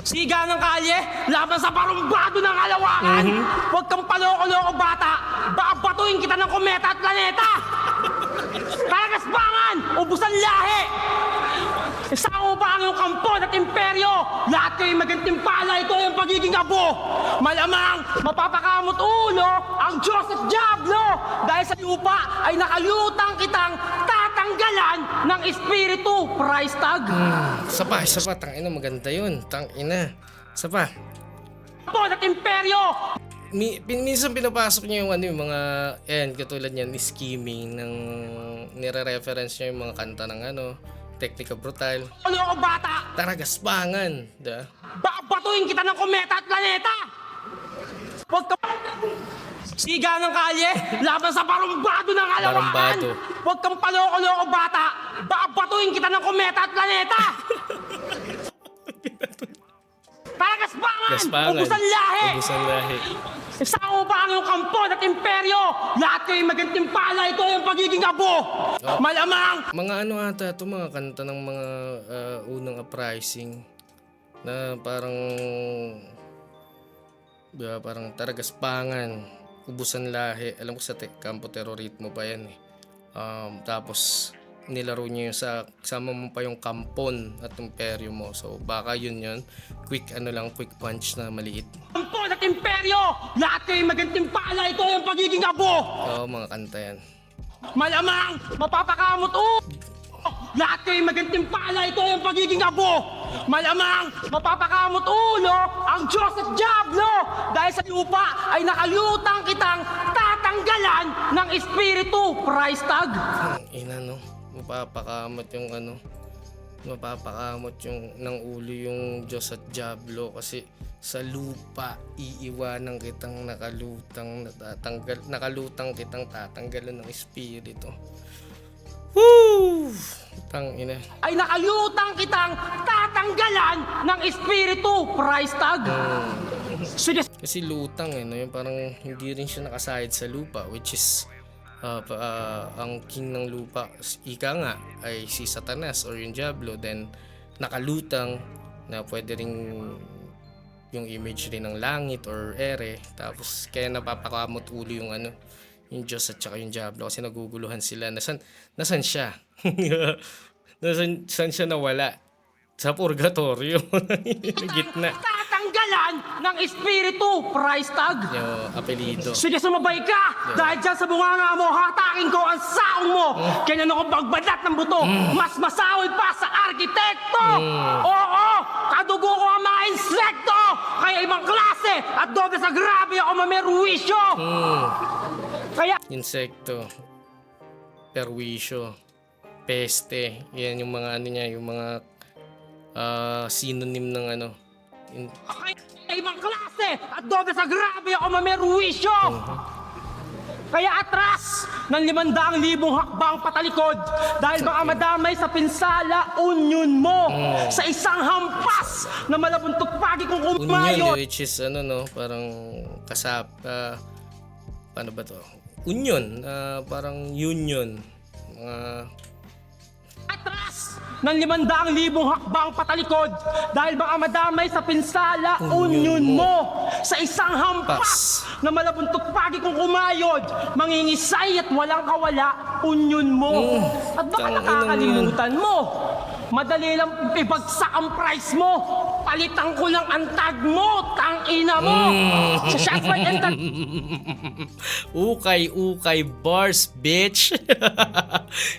Siga ng kalye, laban sa parumbado ng alawakan. Huwag kang paloko-loko bata, baka batuin kita ng kometa at planeta. Kalagasbangan, ubusan lahi. Isang mo pa ang iyong kampon at imperyo. Lahat kayo magantimpala, ito yung pagiging abo. Malamang mapapakamot ulo ang Diyos at Diablo. Dahil sa lupa ay nakalutang kitang tatanggalan ng espiritu. Price tag. Isa pa, tangina, maganda yun. Tangina. Isa pa. Kampon at imperyo. Minsan pinapasok niya yung yung mga, katulad niyan, scheming ng nire-reference niya yung mga kanta ng Teknika Brutal. Ano ako bata? Taragasbangan. Baka Baka batuin kita ng kometa at planeta. Huwag ka... Siga ng kalye, laban sa barumbado ng kalawakan. Barumbado. Huwag kang paloko-loko bata. Babatuin kita ng kometa at planeta. Tagaspangan! Gaspangan. Ubusan lahi! Ubusan lahi. Isang upang yung kampo at imperyo. Lahat kayo magantimpala. Ito yung pagiging abo. Malamang Mga ano ata ito, mga kanta ng mga unang uprising na parang diba, parang Taragaspangan, Ubusan Lahi. Alam ko sa Kampo Terrorismo pa yan eh. Tapos nilaro niya yung sama mo pa yung Kampon at Imperyo mo. So baka yun. Quick punch na maliit. kampo at imperyo. Lahat kayo magantimpala. Ito yung pagiging abo. Oo, mga kanta yan. Malamang mapapakamot. Lahat kayo magantimpala. Ito yung pagiging abo. Malamang mapapakamot ulo ang Diyos at Diablo. Dahil sa lupa ay nakalutang kitang tatanggalan ng espiritu. Price tag. Ang ina no, mapapakamot yung ng ulo yung Diyos at Diablo kasi sa lupa iiwanan kitang nakalutang kitang tatanggalan ng espiritu. Woo! Tang ina. Ay nakalutang kitang tatanggalan ng espiritu. Price tag. Sige. Kasi lutang no, yung parang hindi rin siya nakasahid sa lupa, which is ang king ng lupa, ika nga, ay si Satanas or yung Diablo. Then nakalutang na pwede ring yung image rin ng langit or ere. Tapos kaya napapakamot ulo yung Diyos at saka yung Diablo kasi naguguluhan sila. Nasan siya? Saan siya nawala? Sa purgatorio. Gitna. Tatanggalan ng espiritu. Price tag. Yung apelido. Sige, sumabay ka! Dahil dyan sa bunganga mo, hatakin ko ang saong mo! Ganyan ako pagbadat ng buto! Mas masawid pa sa arkitekto! Oo! Kadugo ko ang mga insekto! Kaya ibang klase! At doble sa grabe ako mamerwisyo! Kaya Insekto. Perwisyo. Peste. Yan yung mga niya, yung mga synonym ng kaya ibang klase! At doble sa grabe ako mamerwisyo! Kaya atras ng 500,000 hakbang patalikod dahil baka madamay sa pinsala union mo sa isang hampas na malabuntot pagi kong union, kumayo. which is parang paano ba to? Union, parang union. Mga Atras ng 500,000 hakbang patalikod dahil baka madamay sa pinsala union mo sa isang hampas na malabuntot pagi kong kumayod, mangingisay at walang kawala union mo. At baka tangina nakakalimutan mo, madali lang ibagsak ang price mo. Palitan ko lang ang tag mo, tangina mo. Sa Shotsmart ukay bars, bitch.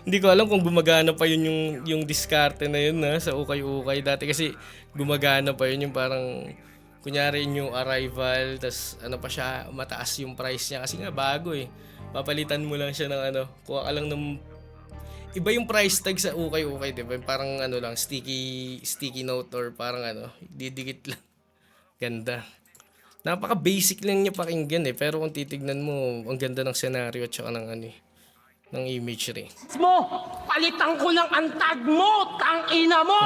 Hindi ko alam kung gumagana pa yun yung diskarte na yun sa ukay dati kasi gumagana pa yun yung parang kunyari yung arrival tas pa siya, mataas yung price niya kasi nga bago papalitan mo lang siya ng kuha ka lang ng iba yung price tag sa ukay, diba? Parang lang, sticky note or parang didikit lang. Ganda. Napaka-basic lang niya pakinggan pero kung titignan mo, ang ganda ng senaryo at saka ng imagery. mo. Palitan ko lang ang tag mo, tangina mo.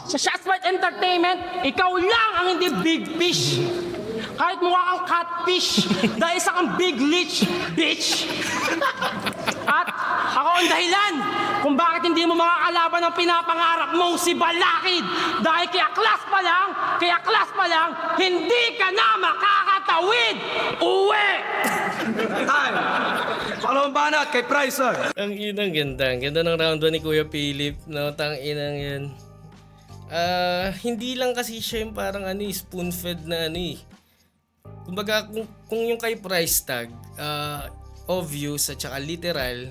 Sa Shotsmart Entertainment, ikaw lang ang hindi big fish. Kahit mukha kang catfish, dahil isa kang big leech, bitch. At ako ang dahilan kung bakit hindi mo makakalaban ang pinapangarap mong si Balakid. Dahil kaya class pa lang, hindi ka na makakatawid. Uwi! Time! Pakalawang banat kay Price, sir. Ang inang ganda. Ang ganda ng round 1 ni Kuya Philip. Tang inang yan. Hindi lang kasi siya yung parang spoon-fed na Kumbaga, kung yung kay price tag, obvious at saka literal,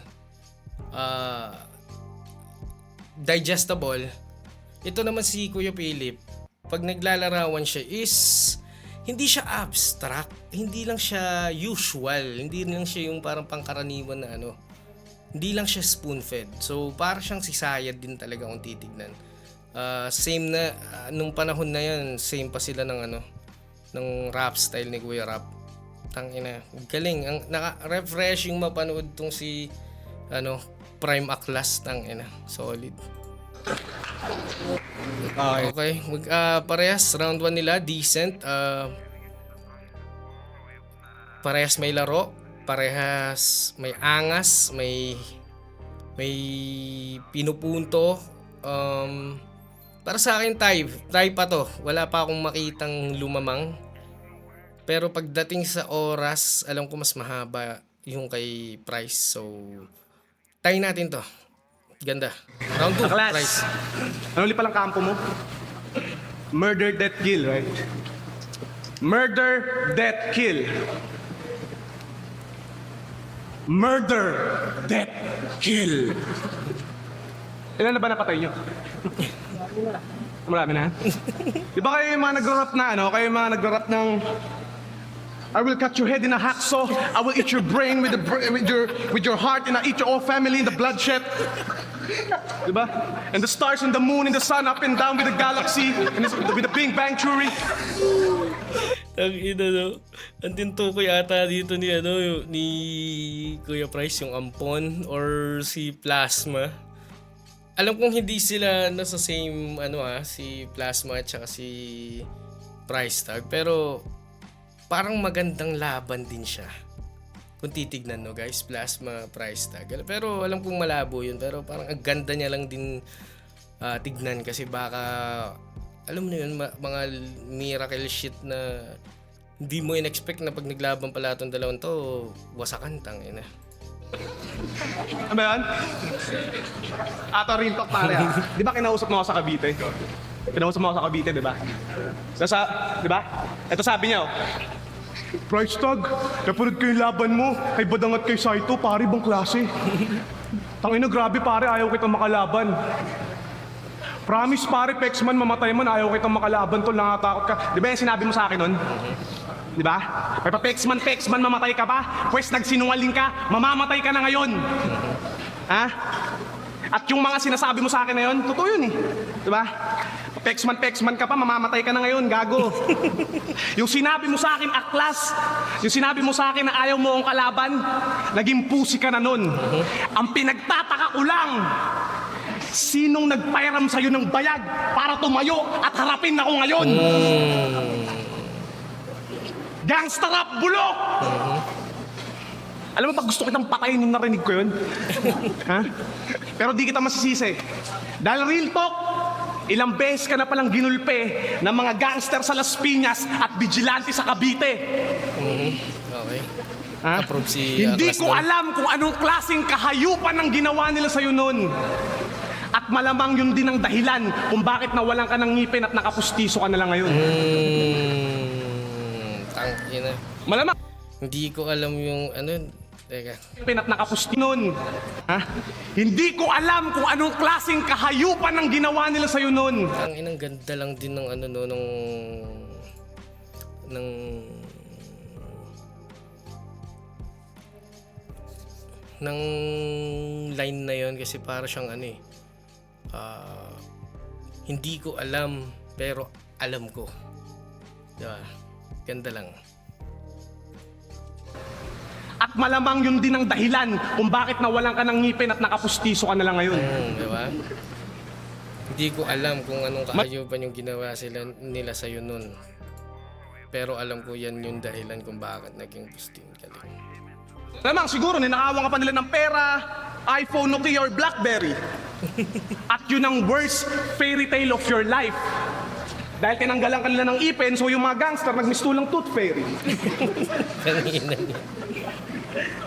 digestible, ito naman si Kuya Philip, pag naglalarawan siya is, hindi siya abstract, hindi lang siya usual, hindi lang siya yung parang pangkaraniwan na hindi lang siya spoon-fed. So, parang siyang sisayad din talaga kung titignan. Same na, nung panahon na yan, same pa sila ng rap style ni Kuya Rap. Tangina, galing. Ang naka-refreshing mapanood tong si Prime Aklas, tangina. Solid. Okay, parehas round 1 nila, decent. Parehas may laro, parehas may angas, may pinupunto. Para sa akin tie pa to. Wala pa akong makitang lumamang. Pero pagdating sa oras, alam ko mas mahaba yung kay Price. So, tie natin to. Ganda. Round 2, Aklas. Price. Ano ulit palang kampo mo? Murder, death, kill, right? Murder, death, kill. Murder, death, kill. Ilan na ba napatay nyo? Marami na. Di ba kayo yung mga nag-rap na kayo yung mga nag-rap ng I will cut your head in a hacksaw. I will eat your brain with your heart, and I eat your whole family in the bloodshed. Diba? And the stars and the moon and the sun up and down with the galaxy and with the Big Bang Theory. Ang ina ang tintukoy ata dito ni Kuya Price yung Ampon or si Plasma. Alam kong hindi sila nasa same si Plasma at saka si Price Tag, pero parang magandang laban din siya. Kung titignan guys, Plasma, Price Tag. Pero alam kong malabo yun, pero parang ang ganda niya lang din tignan kasi baka alam mo yun, mga miracle shit na hindi mo in-expect na pag naglaban pala itong dalawang to, wasakan tangina. Ano ba yan? Ato rin talk pare Di ba kinausap mo ako sa Cavite? Kinausap mo ako sa Cavite, di ba? Di ba? Ito sabi niya Price Tag, napanood ko yung laban mo kay Badangat kay Saito, pare bang klase? Tangina, grabe pare, ayaw kitang makalaban. Promise pare, Pexman, mamatay man, ayaw kitang makalaban tol, nangatakot ka. Di ba yung sinabi mo sa akin nun? Di ba? May pa Pexman, mamatay ka pa? Pwes nagsinungaling ka, mamamatay ka na ngayon. Ha? At yung mga sinasabi mo sa akin na yun, totoo yun Di ba? Pexman ka pa, mamamatay ka na ngayon, gago. Yung sinabi mo sa akin, Aklas, yung sinabi mo sa akin na ayaw mo akong kalaban, naging pusi ka na nun. Ang pinagtataka ko lang, sinong nagpairam sa'yo ng bayag para tumayo at harapin ako ngayon? Gangsta rap bulok! Alam mo ba, gusto kitang patayin nung narinig ko yun? Ha? Pero di kita masisisi. Dahil real talk, ilang beses ka na palang ginulpe ng mga gangster sa Las Piñas at vigilante sa Cavite. Okay. Ha? Approve si Hindi Aklas ko doon. alam kung anong klaseng kahayupan ang ginawa nila sa'yo noon. At malamang yun din ang dahilan kung bakit nawalan ka ng ngipin at nakapustiso ka na lang ngayon. Tangina. Malamang Hindi ko alam yung teka. ngipin at nakapustiso noon. Ha? Hindi ko alam kung anong klaseng kahayupan ang ginawa nila sa'yo noon. Ang inang ganda lang din ng ng line na yon kasi para siyang hindi ko alam pero alam ko. Diba? Ganda lang. At malamang yun din ang dahilan kung bakit nawalan ka ng ngipin at nakapustiso ka na lang ngayon. Diba? Hindi ko alam kung anong kaayupan yung ginawa nila sa'yo nun. Pero alam ko yan yung dahilan kung bakit naging pusting galing. Malamang siguro ninakawan ka pa nila ng pera, iPhone, Nokia, or Blackberry. At yun ang worst fairy tale of your life. Dahil tinanggalan ka nila ng ipin, so yung mga gangster nagmistulang tooth fairy. Kanina niya.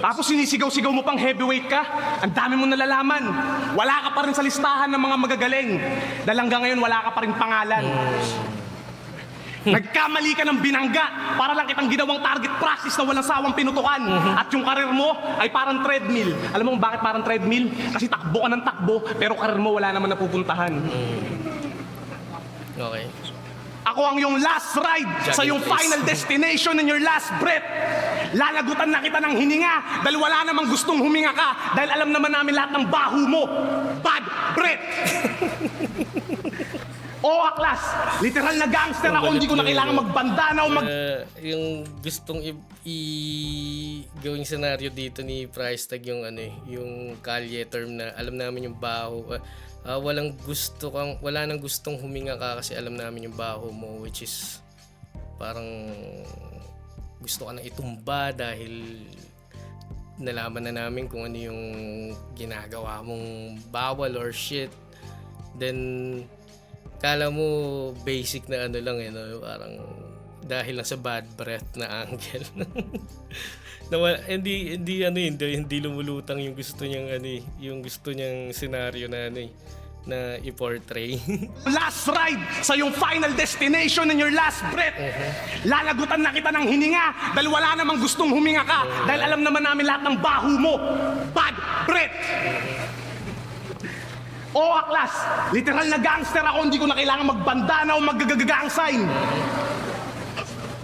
Tapos sinisigaw-sigaw mo pang heavyweight ka, ang dami mo nalalaman. Wala ka pa rin sa listahan ng mga magagaling. Dahil hanggang ngayon wala ka pa rin pangalan. Nagkamali ka ng binangga para lang kitang ginawang target practice na walang sawang pinutukan. At yung karir mo ay parang treadmill. Alam mo kung bakit parang treadmill? Kasi takbo ka ng takbo, pero karir mo wala naman napupuntahan. Okay. Ako ang yung last ride sa yung place. final destination and your last breath. Lalagutan na kita ng hininga dahil wala namang gustong huminga ka dahil alam naman namin lahat ng baho mo. Bad breath! Oo, Aklas. Literal na gangster ako, hindi ko na kailangan magbandana o mag... Yung gustong gawing senaryo dito ni Price Tag yung yung kalye term na alam namin yung baho. Wala nang gustong huminga ka kasi alam namin yung baho mo, which is parang gusto ka nang itumba dahil nalaman na namin kung ano yung ginagawa mong bawal or shit. Then kala mo basic na lang parang dahil lang sa bad breath na angle. Hindi lumulutang yung gusto niyang yung gusto niyang senaryo na i-portray. Last ride sa yung final destination and your last breath. Lalagutan na kita ng hininga dahil wala namang gustong huminga ka dahil alam naman namin lahat ng baho mo. Bad breath. Oo, Aklas. Literal na gangster ako, hindi ko na kailangan magbandana o maggagagang sign.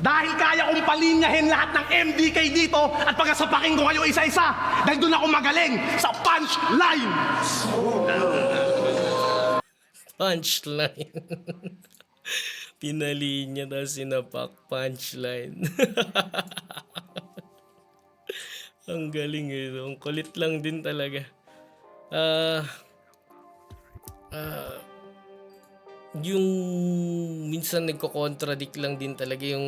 Dahil kaya kong palinyahin lahat ng MDK dito at pagkasapakin ko kayo isa-isa. Dahil doon ako magaling sa punchline. Punchline. Pinalinya daw sinapak punchline. Ang galing Ang kulit lang din talaga. Yung minsan nagko-contradict lang din talaga yung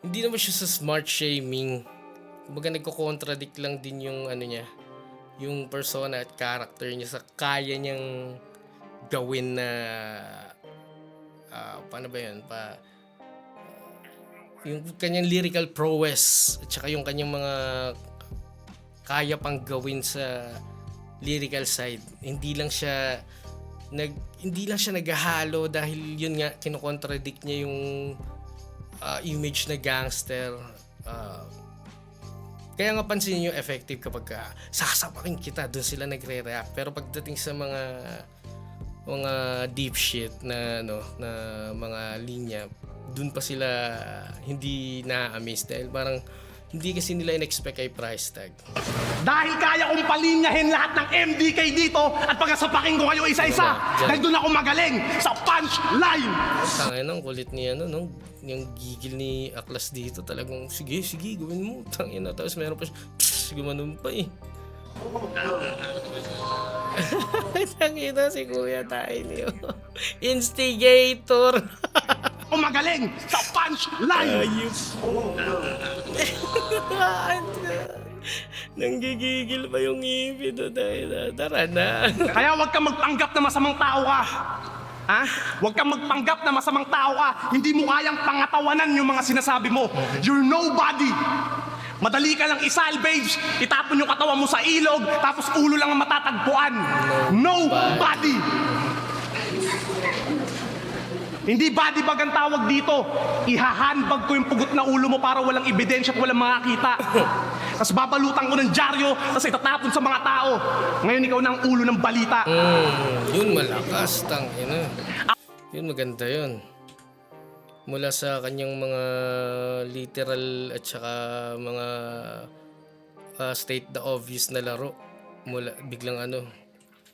hindi naman siya sa smart shaming. Kumbaga nagko-contradict lang din yung niya, yung persona at character niya sa kaya niyang gawin na paano ba yun? Yung kanyang lyrical prowess at saka yung kanyang mga kaya pang gawin sa lyrical side. Hindi lang siya naghahalo dahil yun nga kino-contradict niya yung image na gangster. Kaya nga pansinin niyo effective kapag sasapakin kita, doon sila nagre-react. Pero pagdating sa mga deep shit na na mga linya, doon pa sila hindi na-amaze dahil parang hindi kasi nila in-expect kay Price Tag. Dahil kaya kong palinyahin lahat ng MDK dito at pagkasapakin ko kayo isa-isa. Dahil doon ako magaling sa punchline. Tangin ng kulit ni yung gigil ni Aklas dito talagang sige gawin mo. Tangin na tapos meron pa siya gumanon pa Tangin na si Kuya tayo niyo. Instigator. Ako magaling sa punchline. Nanggigigil pa yung ngipin doon dahil tara na. Kaya huwag kang magpanggap na masamang tao ka. Ha? Huwag kang magpanggap na masamang tao ka. Hindi mo kayang pangatawanan yung mga sinasabi mo. You're nobody. Madali ka lang isalvage, itapon yung katawan mo sa ilog, tapos ulo lang ang matatagpuan. Nobody. Hindi body bag ang tawag dito. Ihahandbag ko yung pugot na ulo mo para walang ebidensya at walang makakita. Tapos babalutan ko ng dyaryo, tapos itatapon sa mga tao. Ngayon ikaw na ang ulo ng balita. Yun malakas, tangina. Yun maganda yun. Mula sa kanyang mga literal at saka mga state the obvious na laro. Biglang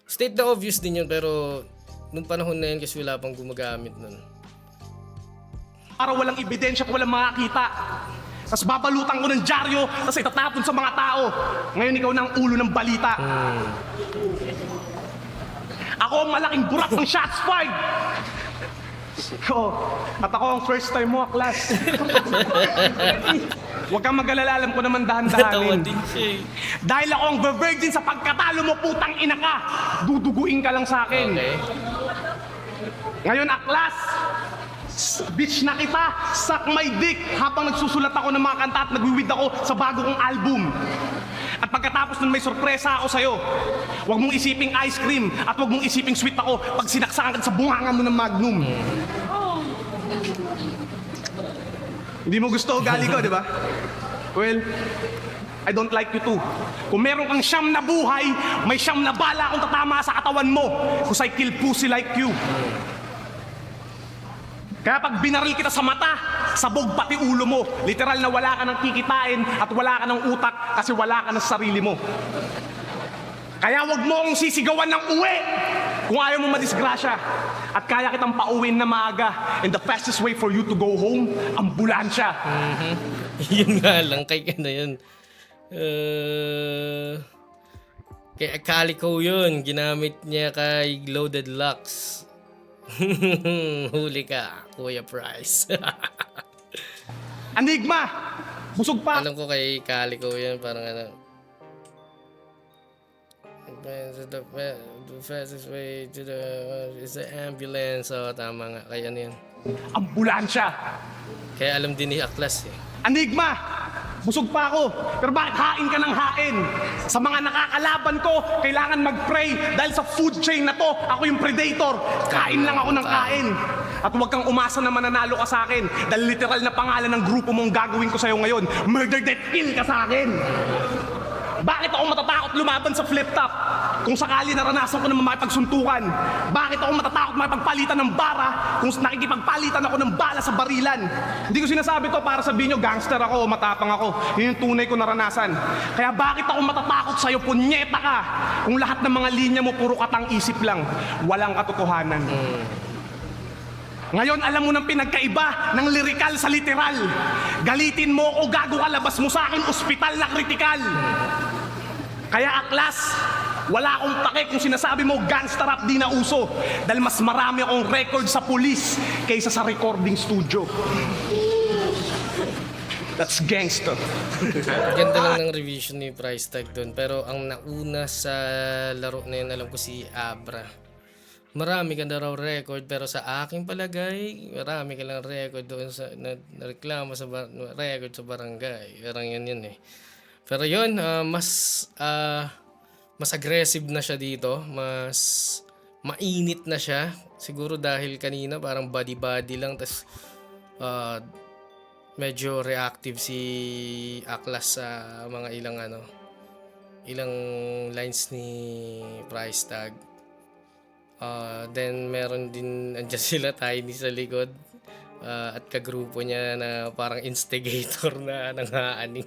state the obvious din yun pero nung panahon na yun kasi wala pang gumagamit nun. Para walang ebidensya at walang makakita. Tapos babalutan ko ng dyaryo, tapos itatapon sa mga tao. Ngayon ikaw na ang ulo ng balita. Ako ang malaking burak ng shots fired. At ako ang first time mo, Aklas. Huwag kang mag-alala, alam ko naman dahan-dahanin. din siya Dahil ako ang virgin sa pagkatalo mo, putang ina ka. Duduguin ka lang sa akin. Okay. Ngayon, Aklas, bitch na kita, suck my dick habang nagsusulat ako ng mga kanta at nagwiwid ako sa bago kong album. At pagkatapos nun may sorpresa ako sa'yo. Huwag mong isiping ice cream at huwag mong isiping sweet ako pag sinaksakan ka sa bunganga mo ng Magnum. Hindi mo gusto ugali ko, di ba? Well, I don't like you too. Kung meron kang siyam na buhay, may siyam na bala akong tatama sa katawan mo. Cause I kill pussy like you. Kaya pag binaril kita sa mata, sabog pati ulo mo. Literal na wala ka nang kikitain at wala ka ng utak kasi wala ka ng sarili mo. Kaya wag mo akong sisigawan ng uwi. Kung ayaw mo madisgrasya at kaya kitang pauwiin na maaga, and the fastest way for you to go home, ambulansya. Yun nga lang, kay ano yun. Kay Calico yun, ginamit niya kay Loaded Lux. Huli ka, Kuya Price. Enigma! Busog pa! Alam ko kay Calico yun, parang ano. The fastest way to the is the ambulance. So, tama nga. Kaya ano yun. Ambulansya! Kaya alam din ni Aklas eh. Enigma! Busog pa ako, pero bakit hain ka ng hain? Sa mga nakakalaban ko, kailangan mag-pray dahil sa food chain na to, ako yung predator. Kain lang ako ng kain. At huwag kang umasa na mananalo ka sa akin dahil literal na pangalan ng grupo mong gagawin ko sa'yo ngayon, murder, death, kill ka sa akin. Bakit ako matatakot lumaban sa flip-top? Kung sakali naranasan ko naman makipagsuntukan. Bakit ako matatakot makipagpalitan ng bara kung nakikipagpalitan ako ng bala sa barilan? Hindi ko sinasabi to para sabihin nyo gangster ako o matapang ako. Yun yung tunay ko naranasan. Kaya bakit ako matatakot sa'yo? Punyeta ka! Kung lahat ng mga linya mo puro katang isip lang, walang katotohanan. Ngayon, alam mo ng pinagkaiba ng lirikal sa literal. Galitin mo o gago ka, labas mo sa akin, ospital na kritikal. Kaya Aklas, wala akong pake kung sinasabi mo gangster rap di na uso. Dahil mas marami akong record sa pulis kaysa sa recording studio. That's gangster. Ganda lang ng revision ni Price Tag doon. Pero ang nauna sa laro na yun, alam ko si Abra. Marami ka na raw record, pero sa aking palagay, marami ka lang record doon sa reklamo sa record sa barangay. Parang yun eh. Pero yun, mas aggressive na siya dito. Mas mainit na siya. Siguro dahil kanina parang body-body lang. Tas medyo reactive si Aklas sa mga ilang lines ni Price Tag. Then meron din andyan sila Tiny sa likod at kagrupo niya na parang instigator na nangaaning.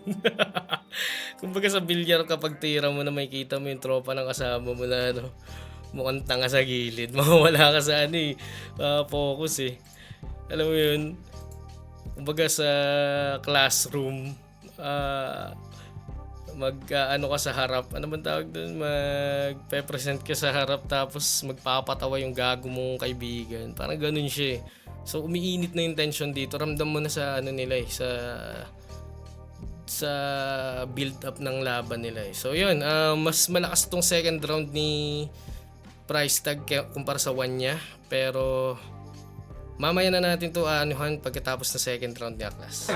Kumbaga sa bilyar kapag tira mo na makikita mo yung tropa ng kasama mo na mukhang tanga sa gilid, mawala ka sa focus eh. Alam mo yun, kumbaga sa classroom, ka sa harap, ano bang tawag doon, magpe-present ka sa harap tapos magpapatawa yung gago mong kaibigan, parang ganun siya eh. So umiinit na yung tension dito, ramdam mo na sa nila eh, sa build up ng laban nila eh. So yun, mas malakas tong second round ni Price Tag kumpara sa one niya, pero mamaya na natin to pagkatapos ng second round ni Aklas.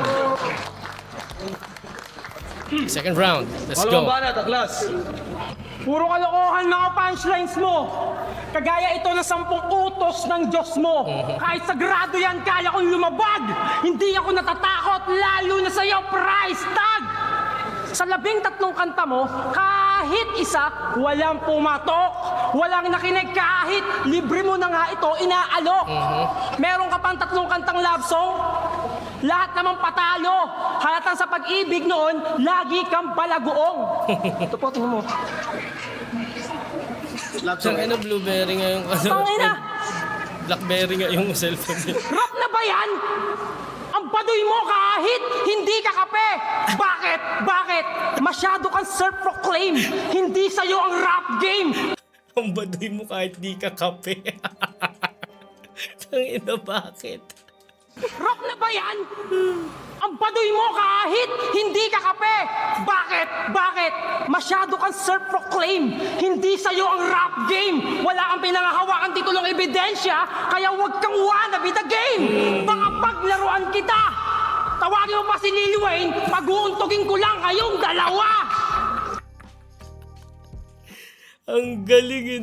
Second round, let's go. Banat, Aklas. Puro kalokohan mga punchlines mo. Kagaya ito na 10 utos ng Diyos mo. Kahit sagrado yan, kaya kong lumabag. Hindi ako natatakot, lalo na sa'yo, Price Tag. Sa 13 kanta mo, kahit isa, walang pumatok. Walang nakinig kahit libre mo na nga ito, inaalok. Meron ka pang 3 kantang love song. Lahat naman patalo. Halatang sa pag-ibig noon, lagi kang balagoong. Ito po, tingnan mo. Ang blueberry nga yung Tangina! Blackberry nga yung cellphone niya. Rap na ba yan? Ang baduy mo kahit hindi ka kape. Bakit? Bakit? Masyado kang self-proclaim. Hindi sa'yo ang rap game. Ang baduy mo kahit di ka kape. Tangina, bakit? Rap na ba yan? Ang baduy mo kahit hindi ka kape. Bakit? Bakit? Masyado kang self-proclaim. Hindi sa'yo ang rap game. Wala kang pinangahawakan titulong ebidensya, kaya huwag kang wannabe the game. Baka paglaruan kita. Tawagin mo pa si Lil Wayne, pag-uuntugin ko lang kayong dalawa. Ang galing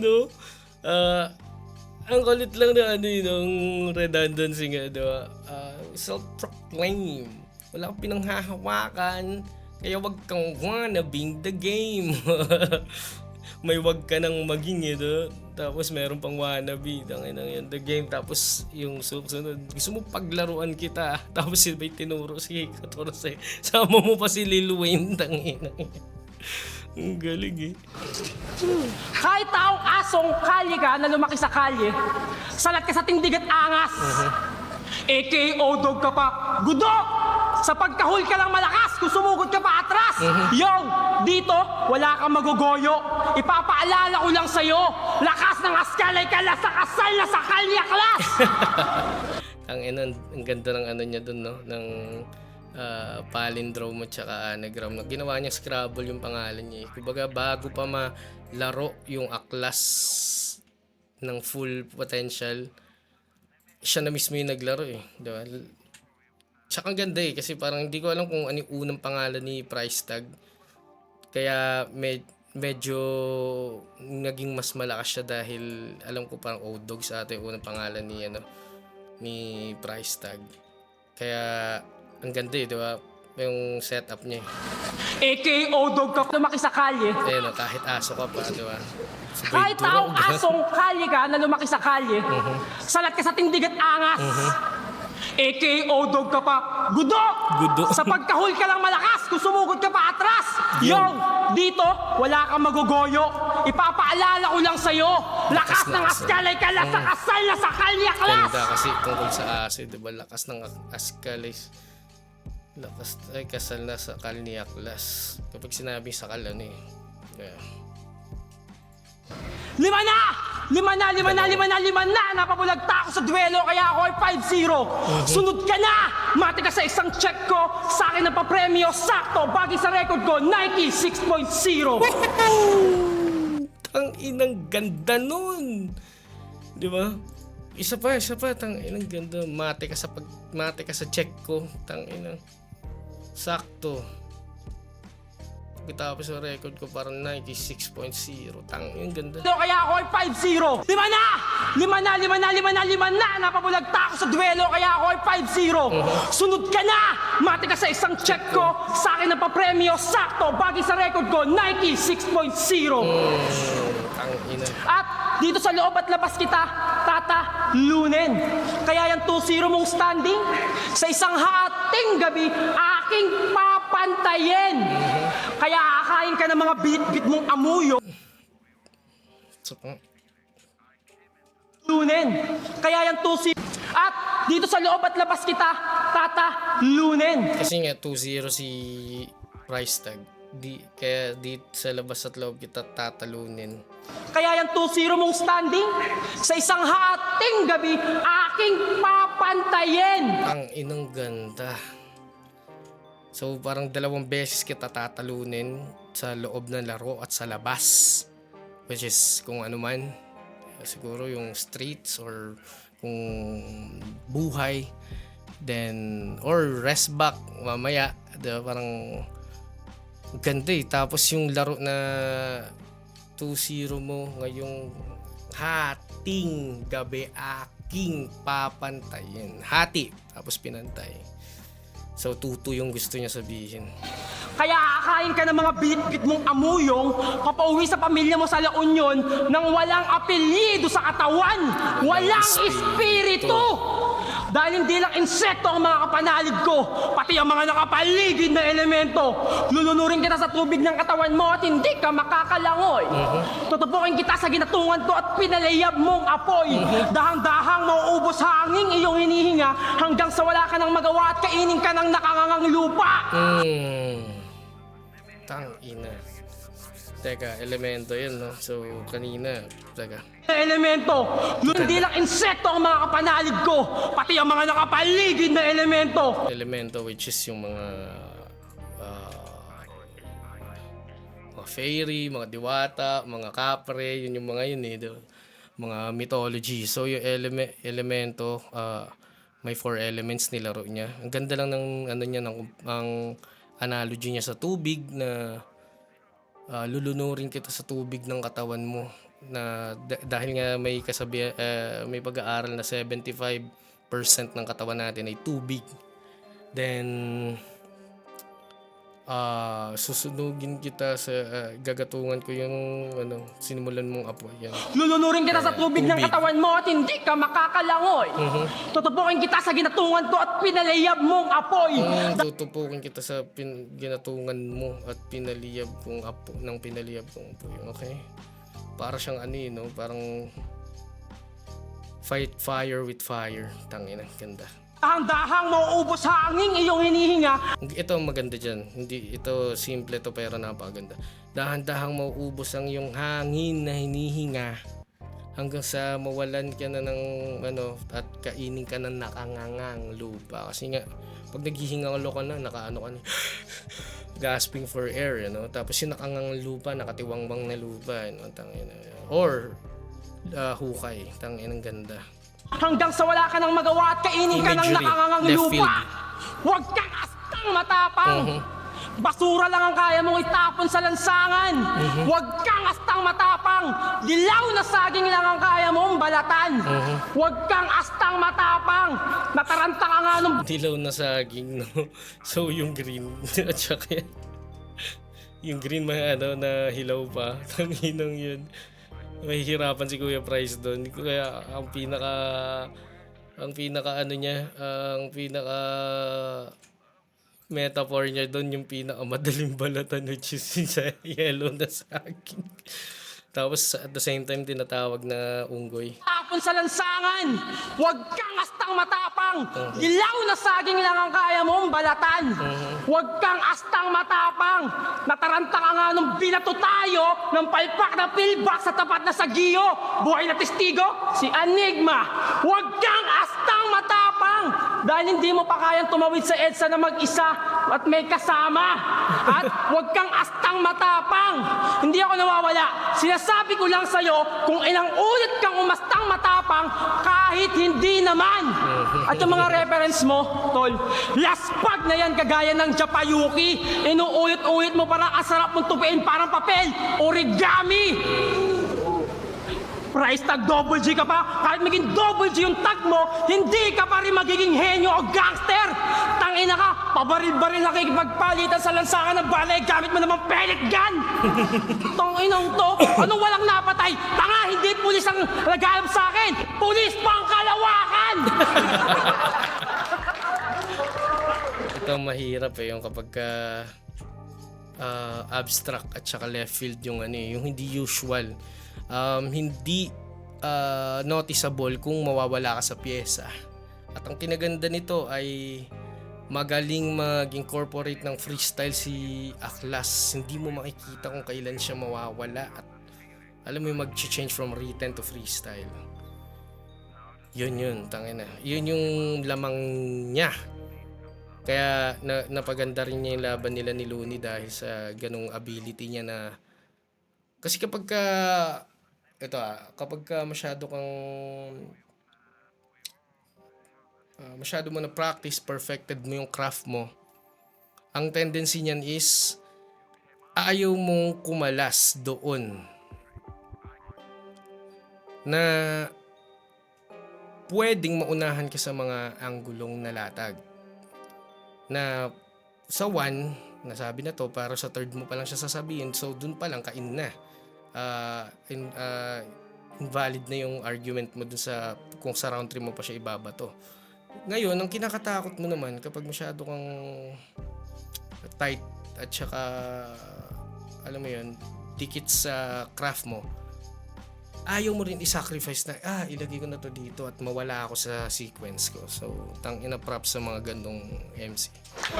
ang kulit lang na yung redundancy nga self-proclaim. Wala kang pinanghahawakan, kaya wag kang wannabe the game. May wag ka nang maging tapos meron pang wannabe the game, tapos yung susunod gusto mo paglaruan kita, tapos may tinuro si 14, sama mo pa si Lil Wayne, tangina. Ang galing eh. Kahit taong asong kalye ka na lumaki sa kalye, salat ka sa tindig at angas. AKO dog ka pa, gudok! Sa pagkahul ka lang malakas, kung sumugod ka pa atras. Yo, dito, wala kang magugoyo. Ipapaalala ko lang sa'yo, lakas ng askalay ka lang sa kasal na sa kalye klas. Ang ganda ng ano niya dun, no? Ng palindrome at saka anagram. Ginawa niya Scrabble yung pangalan niya. Kumbaga, bago pa malaro yung aklas ng full potential, siya na mismo yung naglaro eh. Diba? Tsaka ang ganda eh, kasi parang hindi ko alam kung ano yung unang pangalan ni Price Tag. Kaya medyo naging mas malakas siya dahil alam ko parang O-Dog sa atin yung unang pangalan ni Price Tag. Kaya ang ganda eh, di ba? Yung setup niya eh. AKO dog ka lumaki sa kalye. Ayun, kahit aso ka pa, di ba? Kahit taong asong kalye ka na lumaki sa kalye, salat ka sa tindig at angas. AKO dog ka pa, gudok! Gudok. Sa pagkahul ka lang malakas, kung sumugod ka pa atras. Yo, dito, wala kang magugoyo. Ipapaalala ko lang sa'yo, lakas ng askalay ka lang sa kasal na sa kalye klas. Ganda kasi tungkol sa aso, di ba? Lakas ng askalis. Lakas ay kasal na sa kalye klas. Kapag sinabi sa kal, ano eh. Yeah. Lima na! Napapulagta ako sa duelo kaya ako ay 5-0. Sunod ka na! Mati ka sa isang check ko, sa akin ang papremyo, sakto, bagay sa record ko, Nike 6.0. Tang inang ganda nun. Di ba? Isa pa, tang inang ganda. Mate ka sa check ko, tang inang sakto. Tapos sa record ko parang 96.0. Tang inang ganda. Kaya ako ay 5-0. Lima na! Napapulagta ako sa duelo kaya ako ay 5-0. Sunod ka na! Mati ka sa isang check ko, sa akin ang papremyo, sakto, bagay sa record ko, Nike 6.0. Tang ina. At dito sa loob at labas kita, tatalunin. Kaya yung 2-0 mong standing, sa isang hating gabi, aking papantayin. Kaya akain ka ng mga bit-bit mong amuyo. So, Lunin. Kaya yung 2-0. At dito sa loob at labas kita, tatalunin. kasi nga 2-0 si Price Tag. Kaya sa labas at loob kita tatalunin. Kaya yung 2-0 mong standing, sa isang hating gabi, aking papantayin. Ang inang ganda. So parang 2 beses kita tatalunin sa loob ng laro at sa labas. Which is kung ano man. Siguro yung streets or kung buhay. Then, or rest back mamaya. Diba? Parang ganda eh. Tapos yung laro na 2-0 mo ngayong hating gabi aking papantayin. Hati. Tapos pinantay. So, tutu yung gusto niya sabihin. Kaya akain ka ng mga bit-bit mong amuyong, papauwi sa pamilya mo sa La Union nang walang apelyido sa katawan, walang espiritu. Dahil hindi lang insekto ang mga kapanalig ko, pati ang mga nakapaligid na elemento. Lulunurin kita sa tubig ng katawan mo at hindi ka makakalangoy. Tutupukin kita sa ginatungan ko at pinalayab mong apoy. Dahang-dahang mauubos hanging iyong hinihinga hanggang sa wala ka nang magawa at kainin ka ng nakangangang lupa. Tang ina. Teka, elemento yun, no? So, kanina, teka. Elemento, hindi lang insekto ang mga kapanalig ko, pati ang mga nakapaligid na elemento. Elemento which is yung mga fairy, mga diwata, mga kapre, yun yung mga yun eh, diba? Mga mythology. So, yung elemento, may 4 elements nilaro niya. Ang ganda lang ng ano niya, ang analogy niya sa tubig na lulunurin kita sa tubig ng katawan mo na dahil nga may may pag-aaral na 75% ng katawan natin ay tubig. Then susunugin kita sa gagatungan ko yung sinimulan mong apoy. Yan. Lulunurin kita sa tubig ng Tubig. katawan mo at hindi ka makakalangoy. Tutupukin kita sa ginatungan ko at pinalayab mong apoy. Tutupukin kita sa ginatungan mo at pinaliyab kong apo ng pinaliyab kong apoy. Okay? Para siyang no? Parang fight fire with fire. Tangina, ganda. Dahan-dahang mauubos hanging iyong hinihinga. Ito ang maganda dyan. Hindi ito simple to pero napakaganda. Dahan-dahang mauubos ang iyong hangin na hinihinga hanggang sa mawalan ka na ng at kainin ka ng nakangangang lupa. Kasi nga pag naghihinga ka na, nakaano ka na gasping for air, Tapos yung nakangangang lupa, nakatiwangbang na lupa, Tangina. Or hukay. Tangina, ang ganda. Hanggang sa wala ka nang magawa at kainin ka ng Imagery. nakangangang Left lupa. field. Huwag kang astang matapang. Basura lang ang kaya mong itapon sa lansangan. Huwag kang astang matapang. Dilaw na saging lang ang kaya mong balatan. Huwag kang astang matapang. Nataranta ka nga nung Dilaw na saging, no? So yung green at saka yung green na hilaw pa. Tanginang yun. Mahihirapan si Kuya Price doon. Kaya ang pinaka metaphor niya doon yung pinaka madaling balatan, which is sa yellow na saging. Tapos at the same time tinatawag na unggoy. tapon sa lansangan. Huwag kang astang matapang. Dilaw na saging lang ang kaya mong balatan. Huwag kang astang matapang. Nataranta ka nga nung binato tayo ng palpak na pillbox sa tapat na Sagiyo. Buhay na testigo, si Enigma. Huwag kang astang matapang. Dahil hindi mo pa kayang tumawid sa EDSA na mag-isa at may kasama. At huwag kang astang matapang. Hindi ako nawawala. Sinasabi ko lang sa'yo kung ilang ulit kang umastang matapang kahit hindi naman. At yung mga reference mo, tol, laspag na yan kagaya ng Japayuki. Inuulit-ulit mo para ang sarap mong tupiin parang papel. Origami! Price tag double G ka pa, kahit maging double G yung tag mo, hindi ka pa rin magiging henyo o gangster! Tangina ka, pabaril-baril na kikipagpalitan sa lansangan ng balay gamit mo namang pellet gun! Tanginang to, anong walang napatay? Tanga, hindi pulis ang nag-aalap sa akin! Pulis pang kalawakan! Ito ang mahirap yung kapag abstract at saka left field yung yung hindi usual. Hindi noticeable kung mawawala ka sa pyesa. At ang kinaganda nito ay magaling mag-incorporate ng freestyle si Aklas. Hindi mo makikita kung kailan siya mawawala at alam mo yung mag-change from written to freestyle. Yun, tangina. Yun yung lamang niya. Kaya napaganda rin niya yung laban nila ni Looney dahil sa ganung ability niya na kasi kapag masyado mo na practice, perfected mo yung craft mo, ang tendency niyan is ayaw mong kumalas doon na pwedeng maunahan ka sa mga anggulong nalatag na sa 1 nasabi na to, para sa 3rd mo pa lang siya sasabihin, so dun pa lang kain na. Invalid na yung argument mo dun sa kung sa round 3 mo pa siya ibabato. Ngayon, ang kinakatakot mo naman kapag masyado kang tight at saka alam mo yun, dikit sa craft mo, ayaw mo rin i-sacrifice na ilagay ko na to dito at mawala ako sa sequence ko. So, tangina props sa mga gandong MC.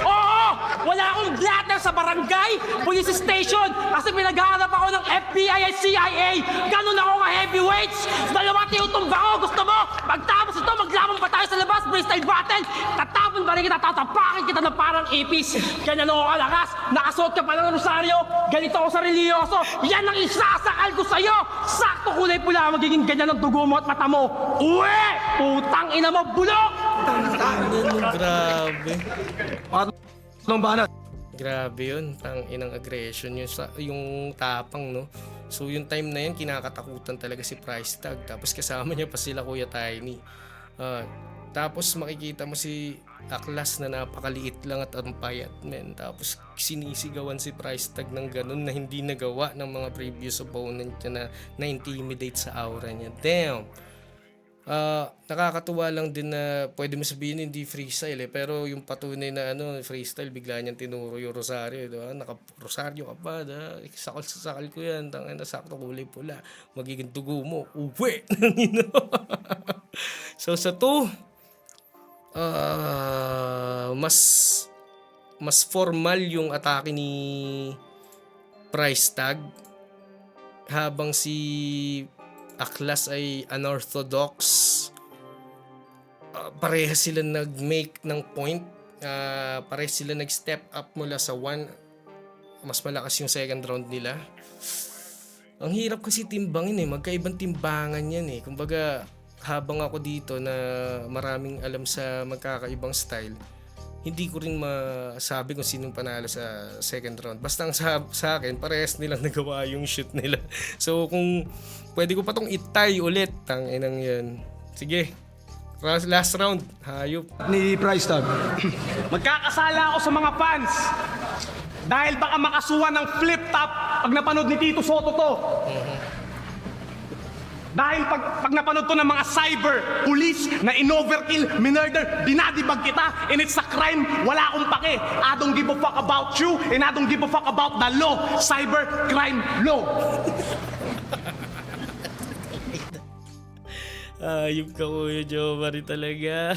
Oo! Wala akong blatter sa barangay, police station, kasi pinaghahanap ako ng FBI at CIA. Ganun ako ka heavyweights. Dalawa tinutumba ko. Gusto mo? Pagtapos ito, maglamang pa tayo sa labas, freestyle battle. Tatapon pa rin kita, tatapakin kita na parang ipis. Ganyan ako kalakas. Nakasuot ka pa ng rosaryo. Ganito ako sa religyoso. Yan ang isasakal ko sa'yo. Sakto kulay pula, magiging ganyan ang dugo mo at mata mo. Uwe! Putang ina mo, bulok! Grabe. Anong banat? Grabe yun, tang inang aggression yung tapang, no. So yung time na yun kinakatakutan talaga si Price Tag, tapos kasama niya pa sila Kuya Tiny. Tapos makikita mo si Aklas na napakaliit lang at ang payat, men. Tapos sinisigawan si Price Tag ng ganun na hindi nagawa ng mga previous opponent niya na intimidate sa aura niya. Damn! Nakakatuwa lang din na pwede mo sabihin hindi freestyle pero yung patunay na freestyle bigla niyang tinuro yung Rosario, diba? Naka-Rosario ka pa, sakal sa sakal ko yan, tangin na sakto kulay pula, magiging dugo mo, uwi. So sa to, mas formal yung atake ni Price Tag habang si Aklas ay unorthodox. Parehas sila nag-make ng point. Parehas sila nag-step up mula sa 1. Mas malakas yung second round nila. Ang hirap kasi timbangin magkaibang timbangan yan Kumbaga habang ako dito na maraming alam sa magkakaibang style, hindi ko rin masabi kung sinong panalo sa second round. Basta ang sa akin, parehas nilang nagawa yung shoot nila. So kung pwede ko pa tong itay ulit, tanginang yan. Sige, last round, hayop. Ni Price Tag. Magkakasala ako sa mga fans. Dahil baka makasuhan ng flip top pag napanood ni Tito Soto to. Dahil pag napanood to ng mga cyber police na in-overkill, minurder, binadibag kita, and it's a crime, wala akong pake. I don't give a fuck about you, and I don't give a fuck about the law. Cyber crime law. Ayop ka Kuya Jomari talaga.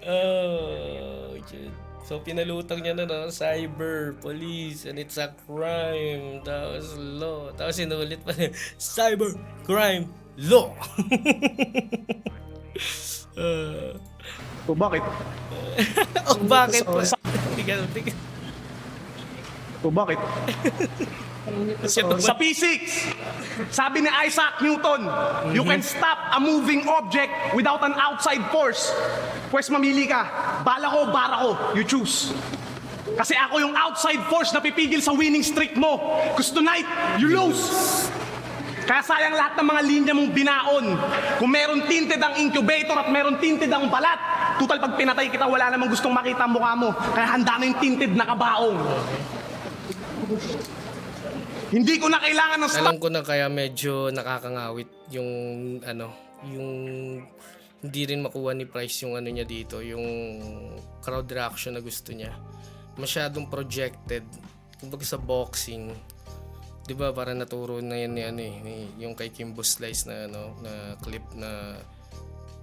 Oh, shit. So pinalutang niya na cyber police and it's a crime. Tapos law. Tapos sinulit pa niya, cyber crime law. So bakit? Bakit pa? So bakit? Sa physics, sabi ni Isaac Newton, you can stop a moving object without an outside force. Pwes mamili ka, bala ko, bara ko, you choose. Kasi ako yung outside force na pipigil sa winning streak mo. Because tonight, you lose. Kaya sayang lahat ng mga linya mong binaon. Kung meron tinted ang incubator at meron tinted ang balat, total pag pinatay kita, wala namang gustong makita ang mukha mo. Kaya handa na yung tinted na kabaong. Hindi ko na kailangan ng Alam ko na kaya medyo nakakangawit yung yung hindi rin makuha ni Price yung niya dito, yung crowd reaction na gusto niya. Masyadong projected. Kumbaga sa boxing, 'di ba, para naturo na yan ni yung kay Kimbo Slice na na clip na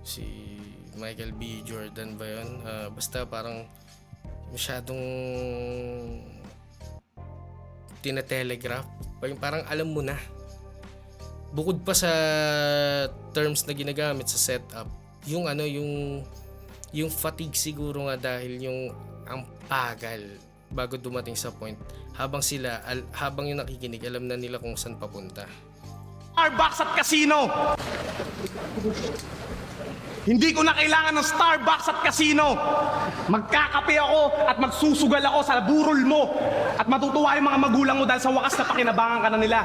si Michael B. Jordan ba 'yon? Basta parang masyadong tina-telegraph. Parang alam mo na. Bukod pa sa terms na ginagamit sa setup, yung yung fatigue siguro nga dahil yung ang pagal bago dumating sa point. Habang yung nakikinig, alam na nila kung saan papunta. Starbucks at casino. Hindi ko na kailangan ng Starbucks at casino. Magkakape ako at magsusugal ako sa burol mo. At matutuwa yung mga magulang mo dahil sa wakas na pakinabangan ka na nila.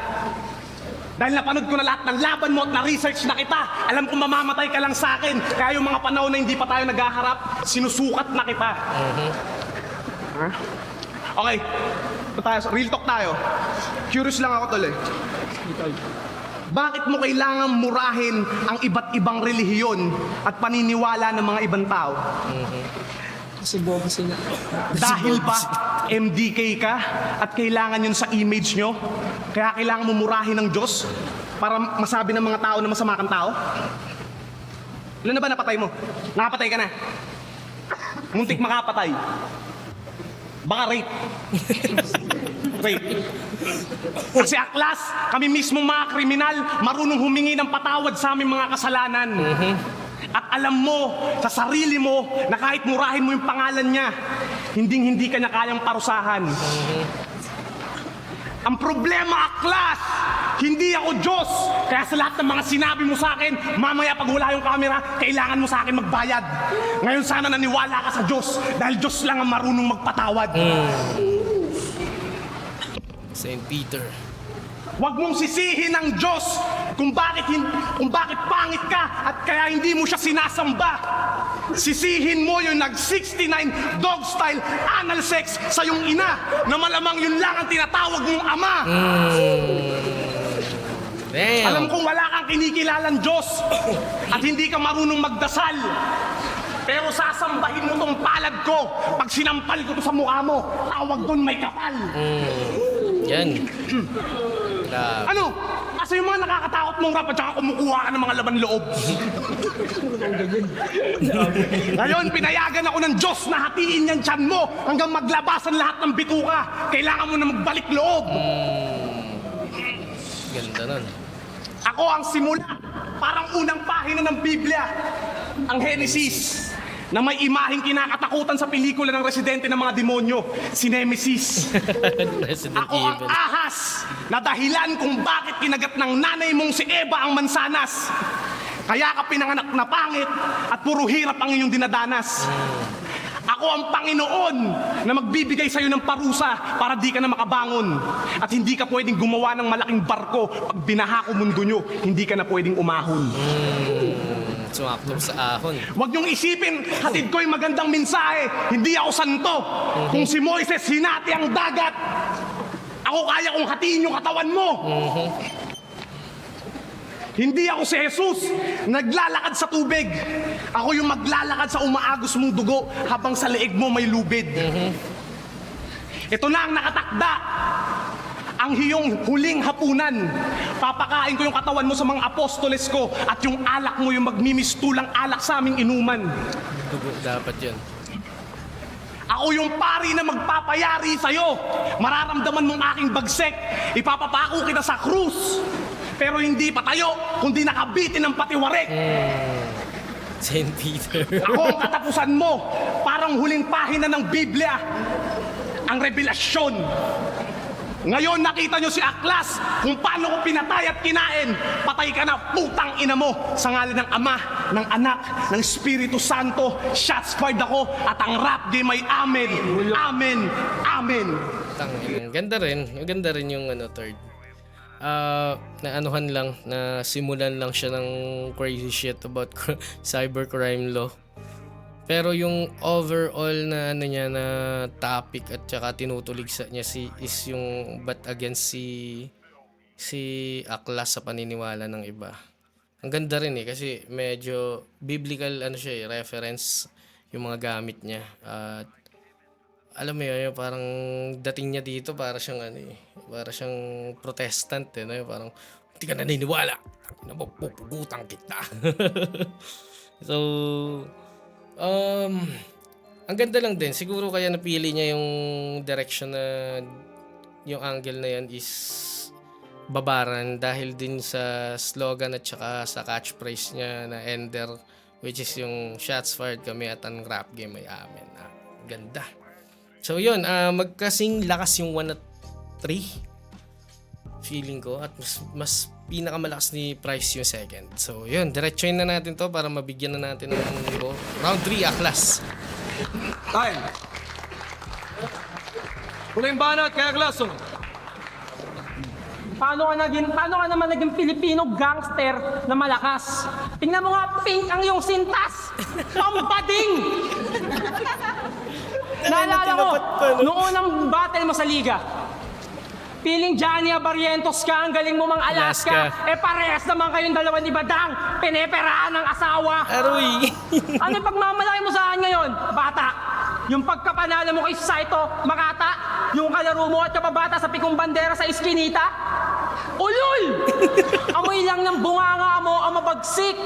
Dahil napanood ko na lahat ng laban mo at na-research na kita. Alam ko mamamatay ka lang sa akin. Kaya yung mga panahon na hindi pa tayo naghaharap, sinusukat na kita. Okay, real talk tayo. Curious lang ako tol Bakit mo kailangan murahin ang iba't ibang relihiyon at paniniwala ng mga ibang tao? Kasi bobo sila. Dahil ba MDK ka at kailangan yun sa image nyo? Kaya kailangan mo murahin ng Diyos para masabi ng mga tao na masama kang tao? Ilan na ba napatay mo? Nakapatay ka na? Muntik makapatay? Baka rape. Rape. Kasi Aklas, kami mismong mga kriminal, marunong humingi ng patawad sa aming mga kasalanan. At alam mo, sa sarili mo, na kahit murahin mo yung pangalan niya, hindi ka niya kayang parusahan. Ang problema, Aklas, hindi ako Diyos. Kaya sa lahat ng mga sinabi mo sa akin, mamaya pag wala yung camera, kailangan mo sa akin magbayad. Ngayon sana naniwala ka sa Diyos, dahil Diyos lang ang marunong magpatawad. St. Peter. Huwag mong sisihin ang Diyos kung bakit pangit ka at kaya hindi mo siya sinasamba. Sisihin mo yung nag-69 dog-style anal sex sa yung ina na malamang yun lang ang tinatawag mong ama. Damn. Alam kong wala kang kinikilalang Diyos at hindi ka marunong magdasal. Pero sasambahin mo tong palad ko pag sinampal ko to sa mukha mo. Tawag doon may kapal. Yan. Grabe. Ano? Asa yung mga nakakatakot mong rap at saka kumukuha ka ng mga laman loob? Ngayon, pinayagan ako ng Diyos na hatiin yan tiyan mo hanggang maglabasan lahat ng bituka. Kailangan mo na magbalik loob. Ganda nun. Ako ang simula, parang unang pahina ng Biblia, ang Genesis, na may imaheng kinakatakutan sa pelikula ng residente ng mga demonyo, si Nemesis. Resident Ako ang Evil. ahas na dahilan kung bakit kinagat ng nanay mong si Eva ang mansanas. Kaya ka pinanganak na pangit at puro hirap ang iyong dinadanas. Ako ang Panginoon na magbibigay sa'yo ng parusa para di ka na makabangon. At hindi ka pwedeng gumawa ng malaking barko. Pag binaha ko mundo nyo, hindi ka na pwedeng umahon. Sumaklop sa ahon. Huwag niyong isipin, hatid ko'y magandang mensahe. Hindi ako santo. Kung si Moises hinati ang dagat, ako kaya kong hatiin yung katawan mo. Hindi ako si Jesus, naglalakad sa tubig. Ako yung maglalakad sa umaagos mong dugo habang sa leeg mo may lubid. Ito na ang nakatakda. Ang iyong huling hapunan. Papakain ko yung katawan mo sa mga apostoles ko at yung alak mo yung magmimistulang alak sa aming inuman. Dugo dapat yun. Ako yung pari na magpapayari sa'yo. Mararamdaman mong aking bagsek. Ipapapako kita sa krus. Pero hindi patayo, kundi nakabitin ng patiwarek. Saint Peter. Ako ang katapusan mo. Parang huling pahina ng Biblia. Ang revelasyon. Ngayon nakita nyo si Aklas kung paano ko pinatay at kinain. Patay ka na, putang ina mo. Sa ngalan ng Ama, ng Anak, ng Espiritu Santo, shots fired ako at ang rap game ay amen. Amen. Amen. Ang ganda rin. Maganda rin yung third. Naanuhan lang, na simulan lang siya ng crazy shit about cybercrime law. Pero yung overall na niya na topic at saka tinutulig niya is yung but against si Aklas sa paniniwala ng iba. Ang ganda rin kasi medyo biblical siya reference yung mga gamit niya. At alam mo yun, parang dating niya dito para siyang para siyang protestant no? Parang hindi ka naniniwala, napupugutan kita. So ang ganda lang din. Siguro kaya napili niya yung direction na yung angle na yan is babaran dahil din sa slogan at saka sa catchphrase niya na Ender, which is yung shots fired kami at ang rap game ay amen. Ganda. So yun, magkasing lakas yung 1 at 3 feeling ko at mas pinakamalakas ni Price yung second. So yun, diretsoin na natin to para mabigyan na natin ng round 3 Aklas. Time. Huling banat kay Aklas. Paano ka naman naging Pilipino gangster na malakas? Tingnan mo nga, pink ang iyong sintas. Pambading! Naalala ko, noong unang battle mo sa liga, piling Johnny Abarientos ka, ang galing mo mang Alaska. Parehas naman kayong dalawa ni Badang, pineperaan ng asawa. Aroy! Ano yung pagmamalaki mo sa akin ngayon, bata? Yung pagkapanalo mo kay Saito, Makata? Yung kalaro mo at kababata sa pikong bandera sa Eskinita? Ulul! Amoy lang ng bunganga mo ang mabagsik.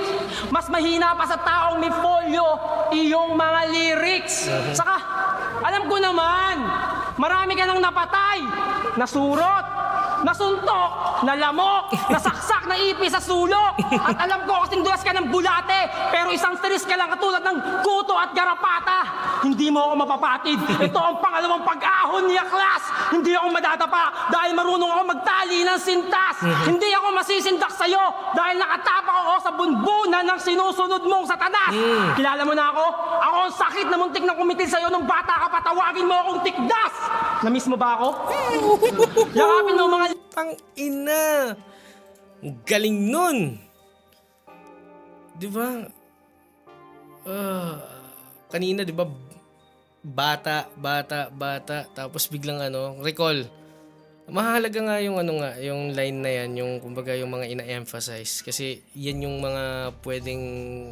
Mas mahina pa sa taong may folyo iyong mga lyrics. Saka, alam ko naman, marami ka nang napatay, nasurot, nasuntok, nalamok, nasaksak na ipi sa sulok. At alam ko kasing dulas ka ng bulate, pero isang series ka lang katulad ng kuto at garapata. Hindi mo ako mapapatid. Ito ang pangalawang pag-ahon ni Aklas. Hindi ako madadapa dahil marunong ako magtali ng sintas. Hindi ako masisindak sa'yo dahil nakatapak ako sa bunbunan ng sinusunod mong satanas. Kilala mo na ako? Ako ang sakit na muntik na kumitil sa'yo nung bata ka, patawagin mo akong tikdas. Namiss mo ba ako? Yakapin mo mga Tang ina. Ang galing nun! Di ba? Kanina, di ba? Bata. Tapos biglang recall. Mahalaga nga yung yung line na yan, yung kumbaga yung mga ina-emphasize. Kasi yan yung mga pwedeng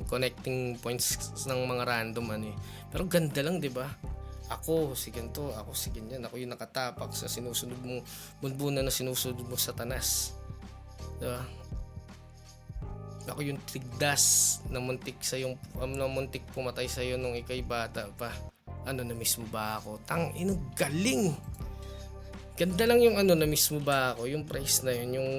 connecting points ng mga random Pero ganda lang, di ba? Ako si ganito, ako si ganyan, ako yung nakatapak sa sinusunod mong bunbunan na sinusunod mo sa tanas. Diba? Ako yung tigdas na muntik pumatay sa iyo nung ikay bata pa. Na-miss mo ba ako? Tangina, galing. Ganda lang yung na-miss mo ba ako, yung price na yun, yung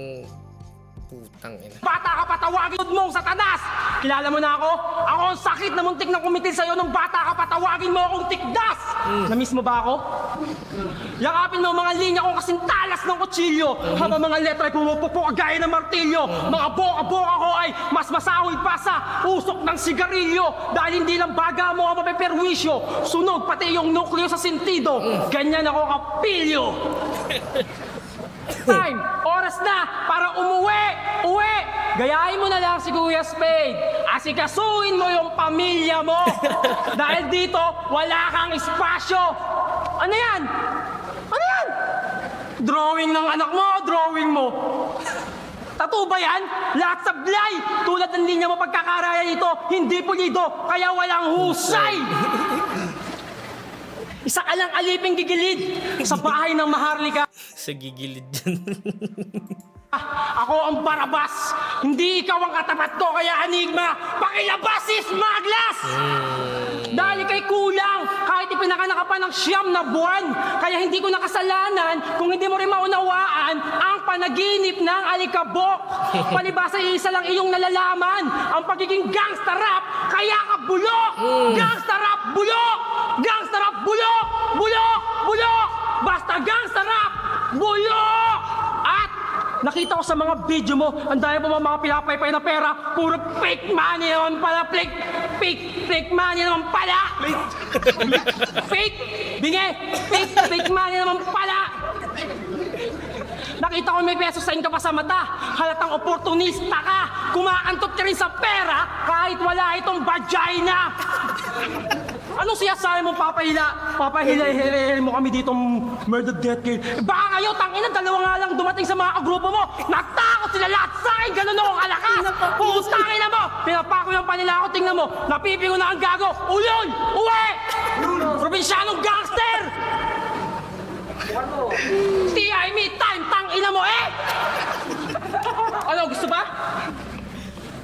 putang ina. Bata ka pa, tawagin mong Satanas! Kilala mo na ako? Ako ang sakit na muntik na kumitil sa'yo nung bata ka pa, tawagin mo akong tikdas! Na-miss mo ba ako? Yakapin mo ang mga linya kong kasing talas ng kutsilyo habang mga letra ay pumupupok gaya ng martilyo. Mga boka-boka ko ay mas masahoy pa sa usok ng sigarilyo dahil hindi lang baga mo ang mapeperwisyo, sunog pati yung nukleo sa sentido. Ganyan ako kapilyo! Time! Oras na para umuwi! Uwi! Gayahin mo na lang si Kuya Spade. Asikasuhin mo yung pamilya mo. Dahil dito, wala kang espasyo. Ano yan? Ano yan? Drawing ng anak mo, drawing mo. Tattoo ba yan? Lahat sablay! Tulad ng linya mo pagkakaraya nito, hindi pulido, kaya walang husay! Isa ka lang aliping gigilid sa bahay ng Maharlika. Sa gigilid dyan. Ako ang Barabas. Hindi ikaw ang katapat ko, kaya Enigma, pakilabas si Smaglas! Dahil kay kulang, kahit ipinakanak ka pa ng 9 na buwan, kaya hindi ko nakasalanan kung hindi mo rin maunawaan ang panaginip ng alikabok. Palibasa isa lang iyong nalalaman, ang pagiging gangsta rap, kaya ka bulok! Gangsta rap, bulok! Gangsta rap, bulok! Bulok! Bulok! Basta gangsta rap, bulok! At nakita ko sa mga video mo, ang dami mo mga pinapaypay na pera, puro fake money naman pala, fake money naman pala! Fake! Bingi! Fake money naman pala! Nakita ko may peso sign ka pa sa mata, halatang oportunista ka, kumakantot ka rin sa pera kahit wala itong vagina! Anong siyasabi mo, papahila mo kami ditong murder death kill? Baka kayo, tangina, 2 nga lang dumating sa mga kagrupo mo. Natakot sila lahat sa akin, ganun akong kalakas. Putangin na mo, pinapako yung panila ako, tingnan mo, napipingo na ang gago. Ulol! Uwi! Probinsyanong gangster! TI me time, tangina mo Ano, gusto ba?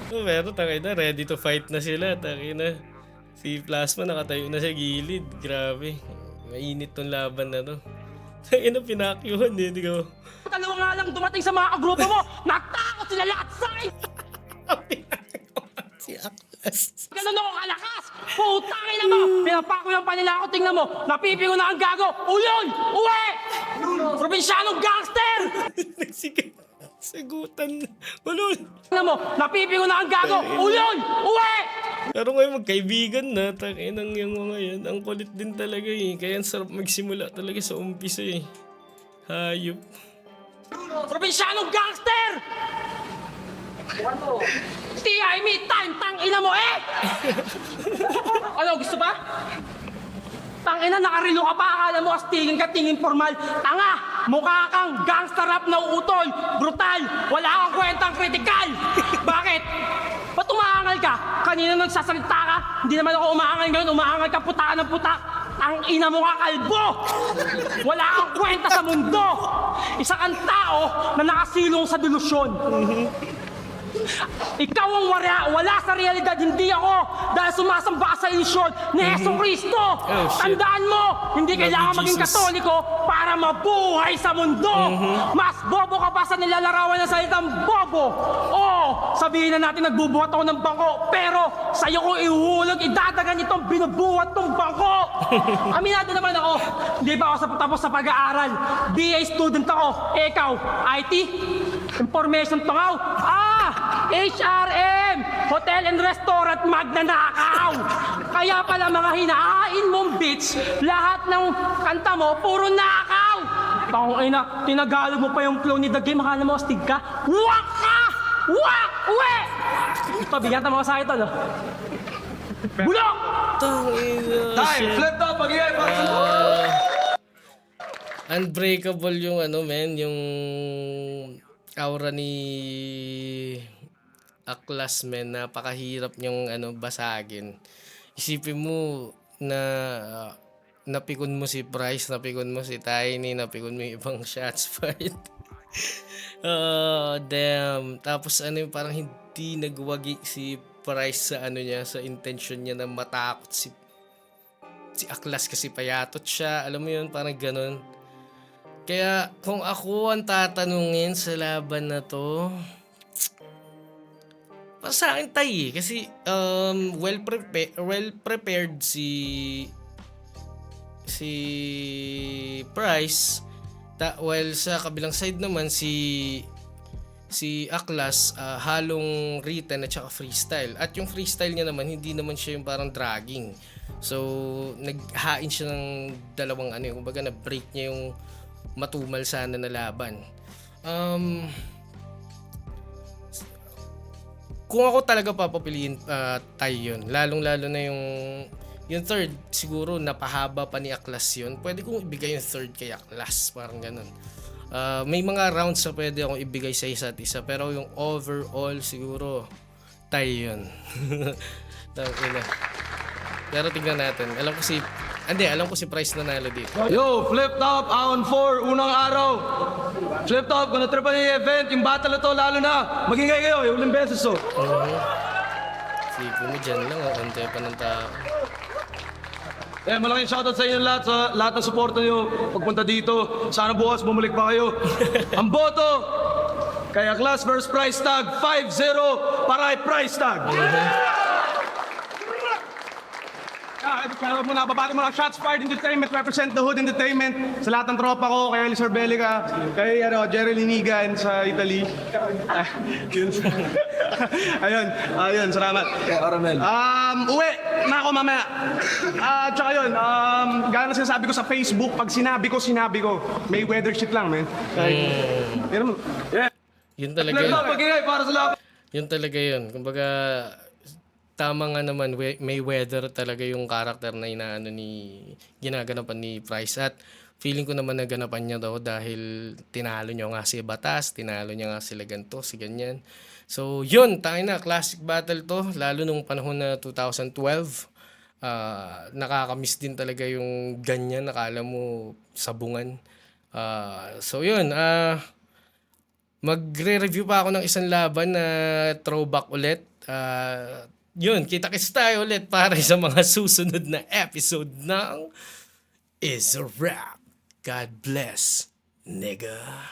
Pero tangina, ready to fight na sila, tangina. Si Plasma nakatayo na sa gilid. Grabe. Mainit tong laban na to. Tangina, pinakyuhan hindi ko. 2 nga lang dumating sa mga kagrupo mo. Natakot sila lahat sa akin. Si Aklas. Ganun ako kalakas. Putangin na mo. Pinapako yung panila ako, tingnan mo. Napipingo na ang gago. Ulol! Uwi! Probinsyanong gangster! Nagsigaw. Sagutan. Ulol. Tingnan mo. Napipingo na ang gago. Ulol! Uwi! Pero ngayon magkaibigan na, takinang yung mga yan. Ang kulit din talaga Kaya ang sarap magsimula talaga sa umpisa Hayop. Probinsyanong gangster! TI me time, tangina mo Ano, gusto ba? Tangina, nakarilo ka pa, akala mo astingin ka, tingin formal. Tanga, mukha kang gangster rap na uutol, brutal, wala kang kwentang kritikal. Bakit? Ba't umaangal ka? Kanina nagsasalita ka, hindi naman ako umaangal ngayon, umaangal ka puta ng puta. Ang ina mo ka, kalbo! Wala kang kwenta sa mundo! Isa kang tao na nakasilong sa delusyon. Ikaw ang wala sa realidad, hindi ako, dahil sumasamba ka sa ilusyon ni Heso Kristo. Tandaan mo, hindi kailangan maging katoliko para mabuhay sa mundo. Mas bobo ka pa sa nilalarawan ng salitang bobo. Sabihin na natin nagbubuhat ako ng bangko, pero sa'yo ko ihuhulog, idadagan itong binubuhat ng bangko. Aminado naman ako, hindi pa ako tapos sa pag-aaral. BA student ako. Ikaw, IT? Information tungaw? HRM! Hotel and Restaurant magnanakaw! Kaya pala mga hinahain mong bitch, lahat ng kanta mo, puro nakaw! Bakong ina, tinagalog mo pa yung flow ni The Game, akala mo astig ka? Waka! Wak! Uwe! Pabigyan mo sa ito, no? Bulok! Tangina. Time! shit. Flip top! Mag-ingay para sa... Unbreakable yung ano, men, yung aura ni Aklas, men. Napakahirap niyang ano, basagin. Isipin mo na napikon mo si Price, napikon mo si Tiny, napikon mo yung ibang shots fight. Damn. Tapos ano yung parang hindi nagwagi si Price sa ano niya, sa intention niya na matakot si Aklas kasi payatot siya. Alam mo yun, parang ganun. Kaya kung ako ang tatanungin sa laban na to, para sa akin Tay kasi well prepared si Price, while sa kabilang side naman si Aklas halong written at saka freestyle. At yung freestyle niya naman hindi naman siya yung parang dragging. So naghain siya ng dalawang ano, kumbaga na break niya yung matumal sana na laban. Kung ako talaga papapiliin tayo yun, lalong-lalo na yung third, siguro napahaba pa ni Aklas yun. Pwede kong ibigay yung third kay Aklas, parang ganun. May mga rounds na pwede akong ibigay sa isa't isa, pero yung overall siguro tayo yun. Tangina. Pero tignan natin. Alam ko si Price nanalo dito. Yo, Flip Top, Aon 4, unang araw. Flip Top, kung natripan niyo yung event, yung battle na to, lalo na, magingay kayo, yung uling beses to. Sipin mo dyan lang, onte pa ng tao. Malaking shoutout sa inyo lahat, sa lahat ng suporta niyo pagpunta dito. Sana bukas bumalik pa kayo. Ang boto, kay Aklas vs Price Tag, 5-0 para kay Price Tag. Kaya muna, babati mo lang Shots Fired Entertainment, represent the Hood Entertainment. Sa lahat ng tropa ko, kay Elisar Bellica, kay Jerry Linigan sa Italy. Ayun, salamat. Aramel. Uwi na ako mamaya. Tsaka yun, gano'n na sinasabi ko sa Facebook, pag sinabi ko, may weather shit lang, man. Pero, yeah. Yun talaga Flip yun. Top, magingay para sa laban. Yun talaga yun. Kumbaga, tama nga naman, may weather talaga yung karakter na ginaganapan ni Price. At feeling ko naman naganapan niya daw dahil tinalo niya nga si Batas, tinalo niya nga sila ganito, si ganyan. So yun, tayo na, classic battle to, lalo nung panahon na 2012. Nakakamiss din talaga yung ganyan, nakala mo sabungan. So yun, magre-review pa ako ng isang laban na throwback ulit. Yun, kita-kits tayo ulit para sa mga susunod na episode ng Is a Rap. God bless, nigga.